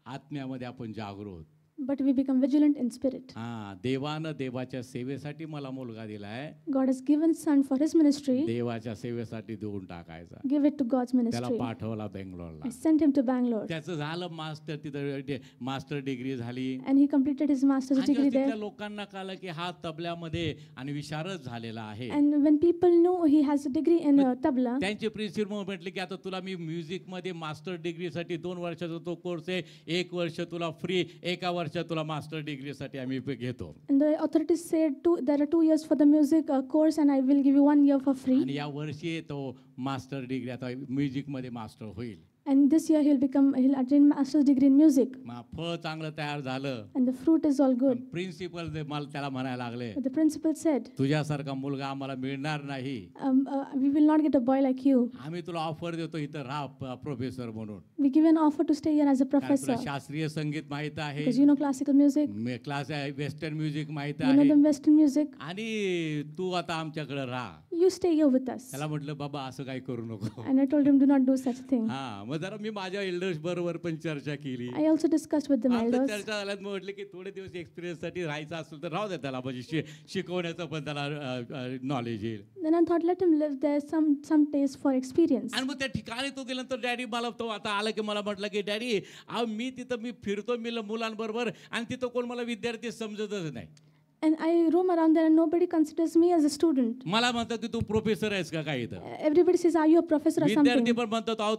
आत्म्यामध्ये आपण जागृत. But we become vigilant in spirit. देवानं देवाच्या सेवेसाठी मला मुलगा दिलाय, God has given son for his ministry. देवाच्या सेवेसाठी देऊन टाकायचा. Give it to God's त्याला ministry. पाठवला बेंगलोरला. I sent him to Bangalore. त्याचं झालं मास्टर, तिथं मास्टर डिग्री झाली. And he completed his master's आणि degree तिथल्या there. लोकांना कळलं की हा तबल्यामध्ये आणि विशारद झालेला आहे. And when people know he has a degree in tabla, त्यांचे प्रिन्सिपल म्हटले की आता तुला मी म्युझिक मध्ये मास्टर डिग्रीसाठी 2 वर्षाचा तो कोर्स आहे, 1 वर्ष तुला फ्री, 1 वर्ष तुला मास्टर डिग्रीसाठी आम्ही घेतो. and the authorities said there are 2 years for the music course and I will give you 1 year for free. आणि या वर्षी तो मास्टर डिग्री आता म्युझिक मध्ये मास्टर होईल. And this year he'll attain master's degree in music. मग फळ चांगलं तयार झालं. And the fruit is all good. Principle मला त्याला म्हणायला लागले But the principal said, तुझ्यासारखा मुलगा आम्हाला मिळणार नाही, we will not get a boy like you. आम्ही तुला ऑफर देतो इथं राहा प्रोफेसर म्हणून. We give you an offer to stay here as a कारण professor. तुला शास्त्रीय संगीत माहित आहे, Because you know classical music, class आहे, वेस्टर्न म्युझिक माहित you know आहे, the western music. आणि तू आता आमच्याकडे राहा. You stay here with us. त्याला म्हटलं बाबा असं काही करू नको. And I told him, do not do such a thing. हा मग जरा मी माझ्या एल्डर्स बरोबर पण चर्चा केली. I also discussed with the आमचं elders. चर्चा झाल्यात मग म्हटलं की थोडे दिवस एक्सपिरियन्स साठी राहायचं असेल तर राहू दे त्याला, म्हणजे शिकवण्याचं पण त्याला नॉलेज येईल. Then I thought, let him live there some days for experience. आणि मग त्या ठिकाणी तो गेल्यानंतर डॅडी मला तो आता आला की मला म्हटलं की डॅडी मी तिथं फिरतो मुलांबरोबर आणि तिथं कोण मला विद्यार्थी समजतच नाही. And I roam around there and nobody considers me as a student. मला म्हणतात की तू प्रोफेसर आहेस का काय इथं. Everybody says, are you a professor or विद्यार्थी something? पण म्हणतात अहो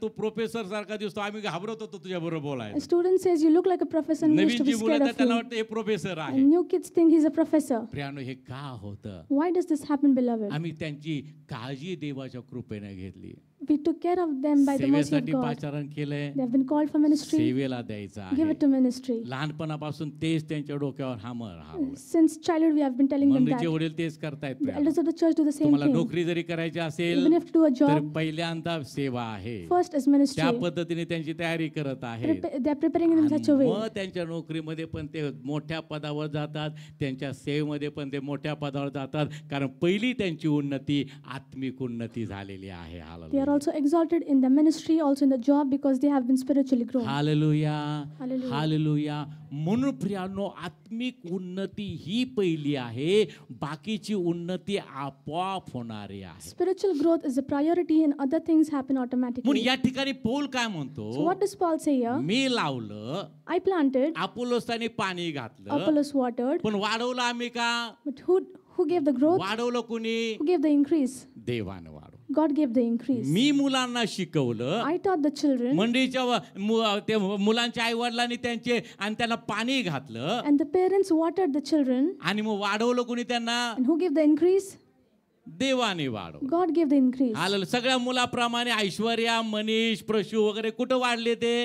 तू प्रोफेसर सारखा दिसतो, आम्ही घाबरत होतो तुझ्या बरोबर A बोलायला. student says, you look like a professor and we used Naveen to be जी मुलं scared आहेत of त्यांना you. वाटतं हे प्रोफेसर आहे. And new kids think he's a professor. प्रियानो हे का होतं. Why does this happen, beloved? आम्ही त्यांची काळजी देवाच्या कृपेने घेतली. We took care of them by the mercy of सेवेसाठी God. पाचारण केलंय, They have been called for ministry. सेवेला द्यायचं Give आहे. it to ministry. लहानपणापासून तेच त्यांच्या डोक्यावर राहावं. Since childhood, we have been telling them मंडळीचे that. वडील तेच करतायत. The elders of the church do the same तुम्हाला thing. नोकरी जरी करायची असेल Even if to do a तर job, पहिल्यांदा सेवा आहे. first is ministry. त्या पद्धतीने त्यांची तयारी करत आहेत. They are preparing in such a way. मग त्यांच्या नोकरीमध्ये पण ते मोठ्या पदावर जातात, त्यांच्या सेवेमध्ये पण ते मोठ्या पदावर जातात, कारण पहिली त्यांची उन्नती आत्मिक उन्नती झालेली आहे. They are also exalted in the ministry, also in the job, because they have been spiritually grown. Hallelujah, Hallelujah. Hallelujah. म्हणून प्रियानो आत्मिक उन्नती ही पहिली आहे, बाकीची उन्नती आपोआप होणारी आहे. Spiritual growth is a priority and other things happen म्हणून automatically. या ठिकाणी पौल काय So म्हणतो, what does Paul say here? मी लावलं, I planted, अपोलोसाने पाणी घातलं, Apollos watered, पण वाढवलं आम्ही का. but who gave the growth? वाढवलं कुणी. Who gave the increase? देवानं वाढवलं. God gave the increase. मी मुलांना शिकवलं, I taught the children, मंडळीच्या ते मुलांच्या आई वडिलांनी त्यांना पाणी घातलं, and the parents watered the children. आणि मग वाढवलं कुणी त्यांना. And who gave the increase? देवाने वाढवलं. God gave the increase. आलं. सगळ्या मुलाप्रमाणे ऐश्वर्या, मनीष, प्रशू वगैरे कुठं वाढले ते.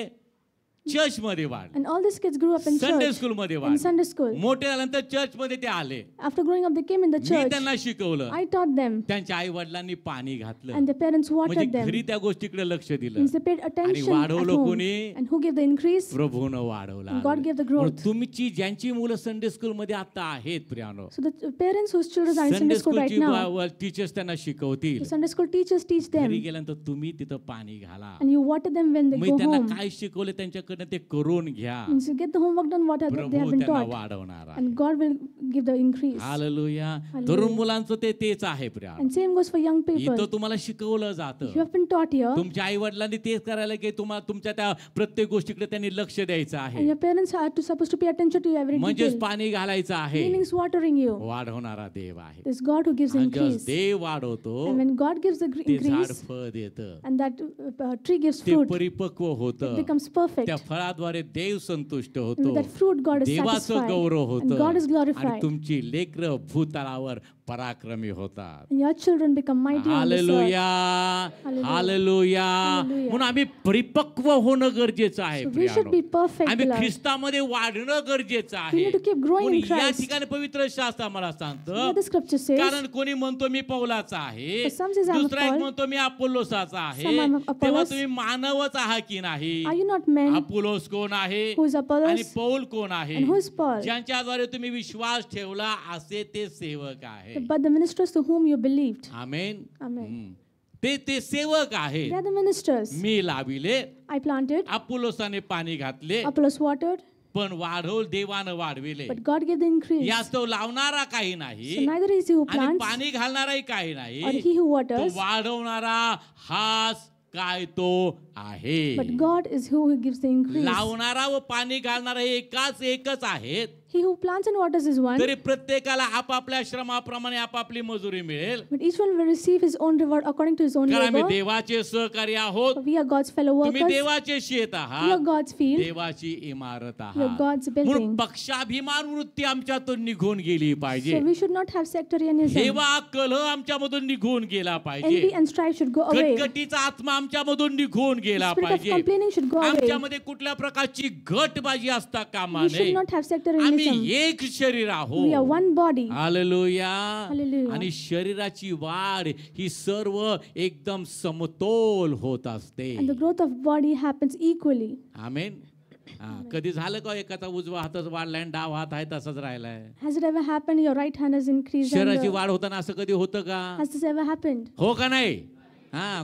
चर्च मध्ये वाढ, And all these kids grew up in Sunday church, school मध्ये in वाढ, Sunday school. मोठे झाल्यानंतर चर्च मध्ये ते आले, After growing up, they came in the me church. त्यांना शिकवलं, I taught them, त्यांच्या आई वडिलांनी पाणी घातलं, and their parents म्हणजे watered them. घरी त्या गोष्टीकडे लक्ष दिलं Means they paid attention at वाढवलं home. कोणी? And who gave the increase? प्रभूनं वाढवला. And God gave the growth. म्हणून तुमची ज्यांची मुलं संडे स्कूल मध्ये आता आहेत प्रियानो, So the parents whose children are in Sunday Sunday school right स्कूलची now, teachers त्यांना शिकवतील, the Sunday school teachers teach घरी them, गेल्यानंतर तुम्ही तिथं पाणी घाला. and you water them when they me go त्यांना home. काय शिकवले त्यांच्याकडनं ते करून घ्या, Means you get the homework done what they Prabhu have been त्यांना taught, वाढवणार आहे. and God will give the increase. Hallelujah. Hallelujah. तरुण मुलांचं तेच आहे Priya. And same goes for young people. इथं तुम्हाला शिकवलं जातं, You have been taught here, तुमच्या आई वडिलांनी तेच करायला की तुम्हाला तुमच्या त्या प्रत्येक गोष्टीकडे त्यांनी लक्ष द्यायचं and आहे, your parents are supposed to pay attention to every म्हणजेच detail. पाणी घालायचं आहे. Meanings watering you. वाढवणारा देव आहे. There's God who gives आणि increase. जस देव वाढवतो And when God gives the ते झाड increase, फळ देतं, and that tree gives ते fruit, परिपक्व होतं, it becomes perfect. त्या फळाद्वारे देव संतुष्ट And होतो, with that fruit, God is देवाचं satisfied. Gaurav And God is होतं, आणि glorified. तुमची लेकरं भूतलावर पराक्रमी होतात. And your children become mighty on this earth. Hallelujah, Hallelujah. Hallelujah. Hallelujah. म्हणून आम्ही परिपक्व होणं गरजेचं आहे So we प्रियानो. should be perfect, आम्ही beloved. ख्रिस्तामध्ये वाढणं गरजेचं We आहे. need to keep growing in म्हणून या Christ. ठिकाणी पवित्र शास्त्र आम्हाला Here सांगतं, the scripture says, कारण कोणी म्हणतो मी पौलाचा आहे, For some says I'm दुसरा एक Paul, म्हणतो मी अपोल्लोसाचा आहे, some I'm Apollos. तेव्हा तुम्ही मानवच आहात की नाही? are you not men? Apollos कोण आहे Who is आणि Apollos? पौल कोण आहे? And who is Paul? ज्यांच्याद्वारे तुम्ही विश्वास ठेवला असे ते सेवक आहे. But the ministers to whom you believed. Amen. Amen. हम्म. ते सेवक आहे. They are the ministers. Me la Vella, I planted, अपोलोसाने पाणी घातले, Apollos watered, पण वाढवून देवानं वाढविले. but God gave the increase. यास्तव लावणारा काही नाही So neither is he who आणि plants पाणी घालणाराही काही or नाही, he who तो waters, वाढवणारा हाच काय तो आहे. but God is who gives the increase. लावणारा व पाणी घालणारा हे एकच आहेत. He who plants and waters is one, तरी प्रत्येकाला आपापल्या श्रमाप्रमाणे आपापली मजुरी मिळेल, but each one will receive his own reward according to his own कारण आम्ही labor. देवाचे सहकारी आहोत. We are God's fellow तुम्ही workers. देवाचे शेत We are आहात, God's field. देवाची इमारत We are आहात. God's म्हणून building. पक्षाभिमान वृत्ती आमच्यातून निघून गेली पाहिजे. So we should not have sectarianism. हेवा कलह आमच्यामधून निघून गेला Envy पाहिजे. and strife should go away. कटकटीचा आत्मा आमच्यामधून निघून गेला Spirit of पाहिजे. complaining should go away. आमच्यामध्ये कुठल्या प्रकारची गटबाजी असता कामा We should नये. not have आम्ही sectarianism. एक शरीर We are आहोत. one body. हालेलुया. Hallelujah. आणि शरीराची वाढ ही सर्व एकदम समतोल होत असते. And the growth of body happens equally. आमेन. कधी झालं का एकाचा उजवा हातच वाढलाय आणि डावा हात आहे तसाच राहिलाय? Has it ever happened your right hand has increased? And शरीराची वाढ होताना असं कधी होतं का? has this ever happened? हो का नाही?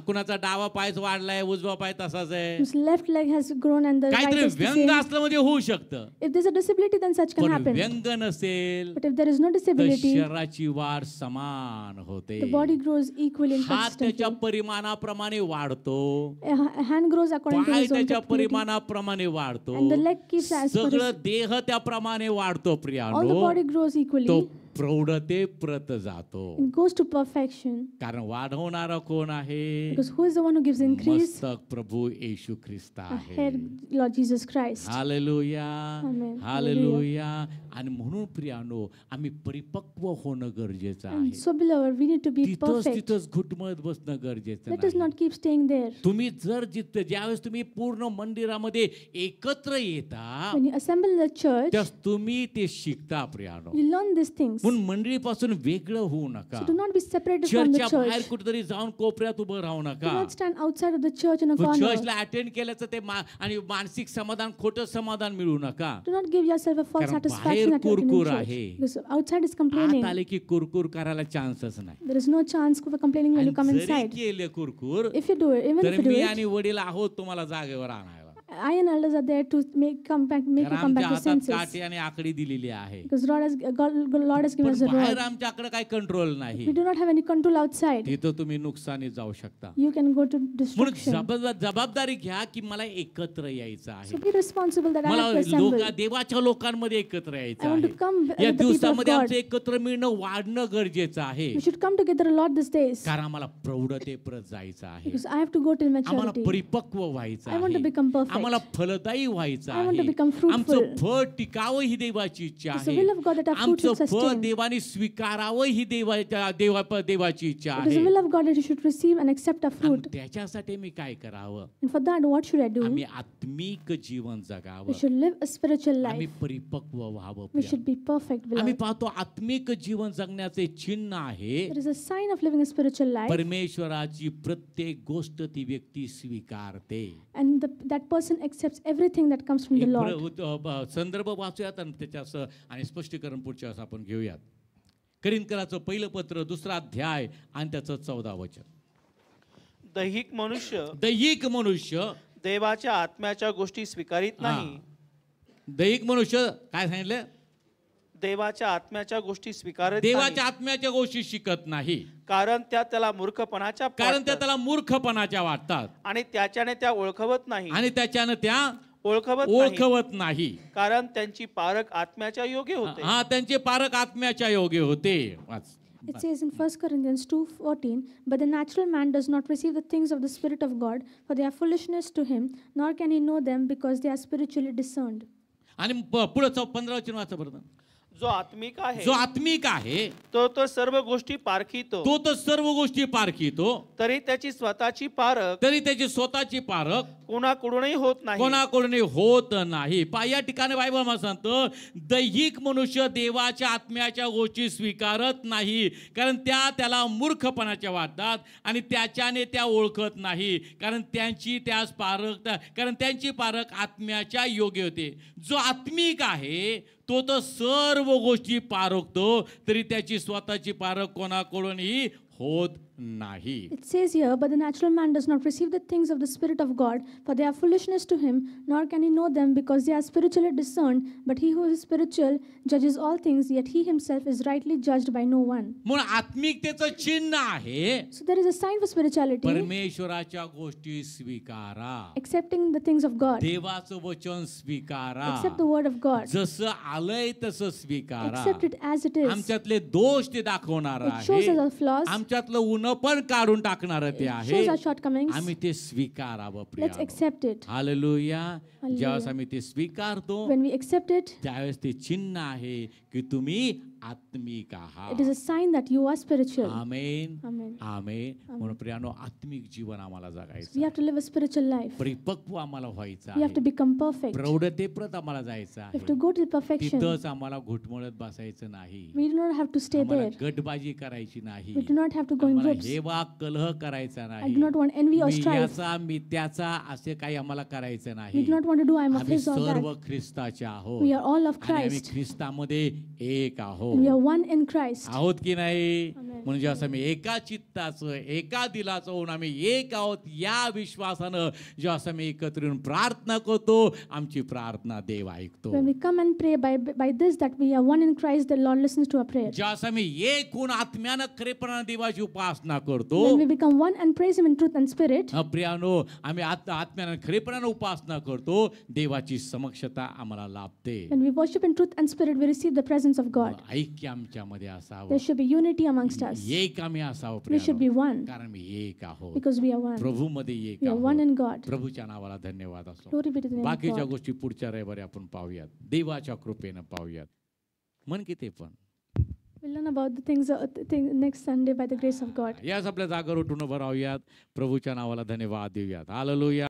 कुणाचा डावा पायच वाढलाय, उजवा पाय तसाच आहे. Whose left leg has grown and the right काहीतरी is the व्यंग same. असलं म्हणजे होऊ शकतं, If there's a disability, then such can पण happen. व्यंग नसेल But if there is no तर disability, शरीराची वाढ समान होते. the body grows equally and हात त्याच्या consistently. परिमाणाप्रमाणे वाढतो, A hand grows according to पाय his own त्याच्या capability. परिमाणाप्रमाणे वाढतो, And the leg keeps as per सगळं his. देह त्याप्रमाणे वाढतो All the प्रियानो. body grows तो equally प्रौढते प्रत जातो. and goes to perfection. कारण वाढवणारा कोण आहे? Because who is the one who gives increase? मस्तक प्रभू येशू ख्रिस्त A आहे. head, Lord Jesus Christ. Hallelujah, Amen. Hallelujah. आणि म्हणून प्रियानो आम्ही परिपक्व होणं गरजेचं And आहे. so, beloved, we need to be perfect. तिथंच घुटमळत बसणं गरजेचं Let us नाही. not keep staying there. तुम्ही जर ज्यावेळेस तुम्ही पूर्ण मंदिरामध्ये एकत्र येता, When you assemble in the church, त्यास तुम्ही ते शिकता प्रियानो. you learn these things. म्हणून मंडळीपासून वेगळं होऊ नका. So do not be separated from the चर्चच्या बाहेर church. कुठेतरी जाऊन कोपऱ्यात उभं राहू Do नका. not stand outside of the church in a corner. चर्चला अटेंड केल्याचं ते आणि मानसिक समाधान, खोटं समाधान मिळू नका. Do not give yourself a false कारण satisfaction बाहेर that you are in Kurkure church. आहे. Because outside is आत complaining. आले की कुरकुर करायला चान्सच नाही. There is no chance for complaining when आणि you come जरी inside. केले कुरकुर If you do it, even तर if you do me it, आणि वडील आहोत तुम्हाला जागेवर आणायला. I and elders are there to make you come कारण back आमच्या to हातात senses. काठी आणि आकडी दिलेली आहे. Because Lord has given पण us a बाहेर rod. आमच्याकडे काही कंट्रोल नाही. We do not have any control outside. तिथं तुम्ही नुकसानी जाऊ शकता. You can go to म्हणून destruction. जबाबदारी घ्या की मला एकत्र यायचं आहे. So be responsible that I मला have to assemble. देवाच्या लोकांमध्ये एकत्र यायचं I want to आहे. come with या the people of दिवसामध्ये God. आमचं एकत्र मिळणं वाढणं गरजेचं आहे. We should come together a lot these days. कारण आम्हाला प्रौढतेपर्यंत जायचं आहे. Because I have to go till आम्हाला maturity. परिपक्व व्हायचं I want to आहे. become perfect. आम्हाला आम्हाला फलदायी व्हायचं I want to आहे. become fruitful. आमचं फळ टिकावं ही देवाची इच्छा It's the आहे. will of God that our fruit आमचं should फळ sustain. देवाने स्वीकारावं ही देवाची इच्छा It is the आहे. will of God that you should receive and accept our आणि fruit. त्याच्यासाठी मी काय करावं? And for that, what should I do? आम्ही आत्मिक जीवन We जगावं. should live a spiritual आम्ही life. परिपक्व व्हावं. We should be perfect, आम्ही beloved. पाहतो आत्मिक जीवन जगण्याचे चिन्ह आहे There is a sign of living a spiritual life, परमेश्वराची प्रत्येक गोष्ट ती व्यक्ती स्वीकारते. and that person accepts everything that comes from the एक Lord. संदर्भ वाचूयात आणि त्याच्या आणि स्पष्टीकरण पुढच्या वेळेस आपण घेऊयात. करिंथकराचं पहिलं पत्र 2रा अध्याय आणि त्याचं 14 वचन. दैहिक मनुष्य दैहिक मनुष्य देवाच्या आत्म्याच्या गोष्टी स्वीकारित नाही. दैहिक मनुष्य काय सांगितलं? देवाच्या आत्म्याच्या गोष्टी स्वीकारत देवाच्या नाही. आत्म्याच्या गोष्टी शिकत नाही, कारण त्या त्याला मूर्खपणाच्या कारण त्या वाटतात. त्याला मूर्खपणाच्या वाटतात आणि त्याच्याने त्या ओळखवत नाही. आणि त्याच्यानं त्या ओळखवत नाही. ओळखवत नाही. कारण त्यांची पारख आत्म्याच्या योग्य होते. हा, त्यांचे पारक आत्म्याच्या योग्य होते. वाच. It says in 1 Corinthians 2:14, "But the natural man does not receive the things of the Spirit of God, for they are foolishness to him, nor can he know them because they are spiritually discerned." आणि पुढे 15 वचन वाचा बरं. जो आत्मिक आहे जो आत्मिक आहे तो सर्व गोष्टी पारखितो. तो तर सर्व गोष्टी पारखितो, तरी त्याची स्वतःची पारख तरी त्याची स्वतःची पारख कोणाकडूनही होत नाही. कोणाकडून होत नाही. या ठिकाणी बायबल मला सांगतं, दैहिक मनुष्य देवाच्या आत्म्याच्या गोष्टी स्वीकारत नाही, कारण त्या त्याला मूर्खपणाच्या वाटतात आणि त्याच्याने त्या ओळखत नाही, कारण त्यांची पारख आत्म्याच्या योग्य होते. जो आत्मिक आहे तो तर सर्व गोष्टी पारखतो, तरी त्याची स्वतःची पारख कोणाकडूनही होत नाही. It says here, "But the natural man does not receive the things of the Spirit of God, for they are foolishness to him, nor can he know them because they are spiritually discerned. But he who is spiritual judges all things, yet he himself is rightly judged by no one." म्हणून आत्मिकतेचं चिन्ह आहे So there is a sign for spirituality, परमेश्वराच्या गोष्टी स्वीकारा, accepting the things of God, देवाचं वचन स्वीकारा, accept the word of God, जसं आलंय तसं स्वीकारा. accept it as it is. आमच्यातले दोष ते दाखवणार It shows us आहे, our flaws, आमच्यातलं उन पण काढून टाकणार ते it आहे. shows our shortcomings. आम्ही ते स्वीकारावं. Let's accept it. Hallelujah. Hallelujah. ज्यावेळेस आम्ही ते स्वीकारतो When we accept it, त्यावेळेस ते चिन्ह आहे की तुम्ही आत्मिक it आहात. is a sign that you are spiritual. Amen. Amen. आमेन. म्हणून प्रियानो, आत्मिक जीवन आम्हाला We जगायचं, have to live a spiritual life. परिपक्व आम्हाला व्हायचं We have to आहे, become perfect. प्रौढतेप्रत आम्हाला जायचं We have आहे. to go to perfection. तिथंच आम्हाला घुटमळत बसायचं नाही, We do not have to stay आम्हाला there. गटबाजी करायची नाही, We do not have to go in आम्हाला groups. हेवा कलह करायचा I नाही, do not want envy or me strife. याचा मी त्याचा असे काही आम्हाला करायचं We नाही. do not want to do I'm of आम्ही his or सर्व that. ख्रिस्ताचे आहोत We are all of आणि आम्ही Christ. ख्रिस्तामध्ये एक And we आहोत. are one in Christ. आहोत की नाही? Amen. म्हणजे असं मी एका चित्ताचं एका दिलाचं होऊन आम्ही एक आहोत या विश्वासानं जेव्हा असं मी एकत्र येऊन प्रार्थना करतो, आमची प्रार्थना देव ऐकतो. When we come and pray by this that we are one in Christ, the Lord listens to our prayer. जेव्हा असं मी एक होऊन आत्म्यानं खरेपणानं देवाची उपासना करतो, When we become one and praise Him in truth and spirit, प्रियानो, आम्ही आत्म्यानं खरेपणानं उपासना करतो, देवाची समक्षता आम्हाला लाभते. when we worship in truth and spirit, we receive the presence of God. ऐक्य आमच्यामध्ये असावं, There should be unity amongst us एक आम्ही असावं We should be प्रियानो, one. कारण मी एक आहोत, because we are one. प्रभूमध्ये एक We are one आहोत. in God. प्रभूच्या नावाला धन्यवाद असो. Glory be to the name of बाकीच्या God. गोष्टी पुढच्या रविवारी आपण पाहूयात, देवाच्या कृपेनं पाहूयात. मन की ते पण We'll learn about the things next Sunday by the grace of God. याच आपल्या जागर उठून उभं राहूयात, प्रभूच्या नावाला धन्यवाद देऊयात. हालेलुया.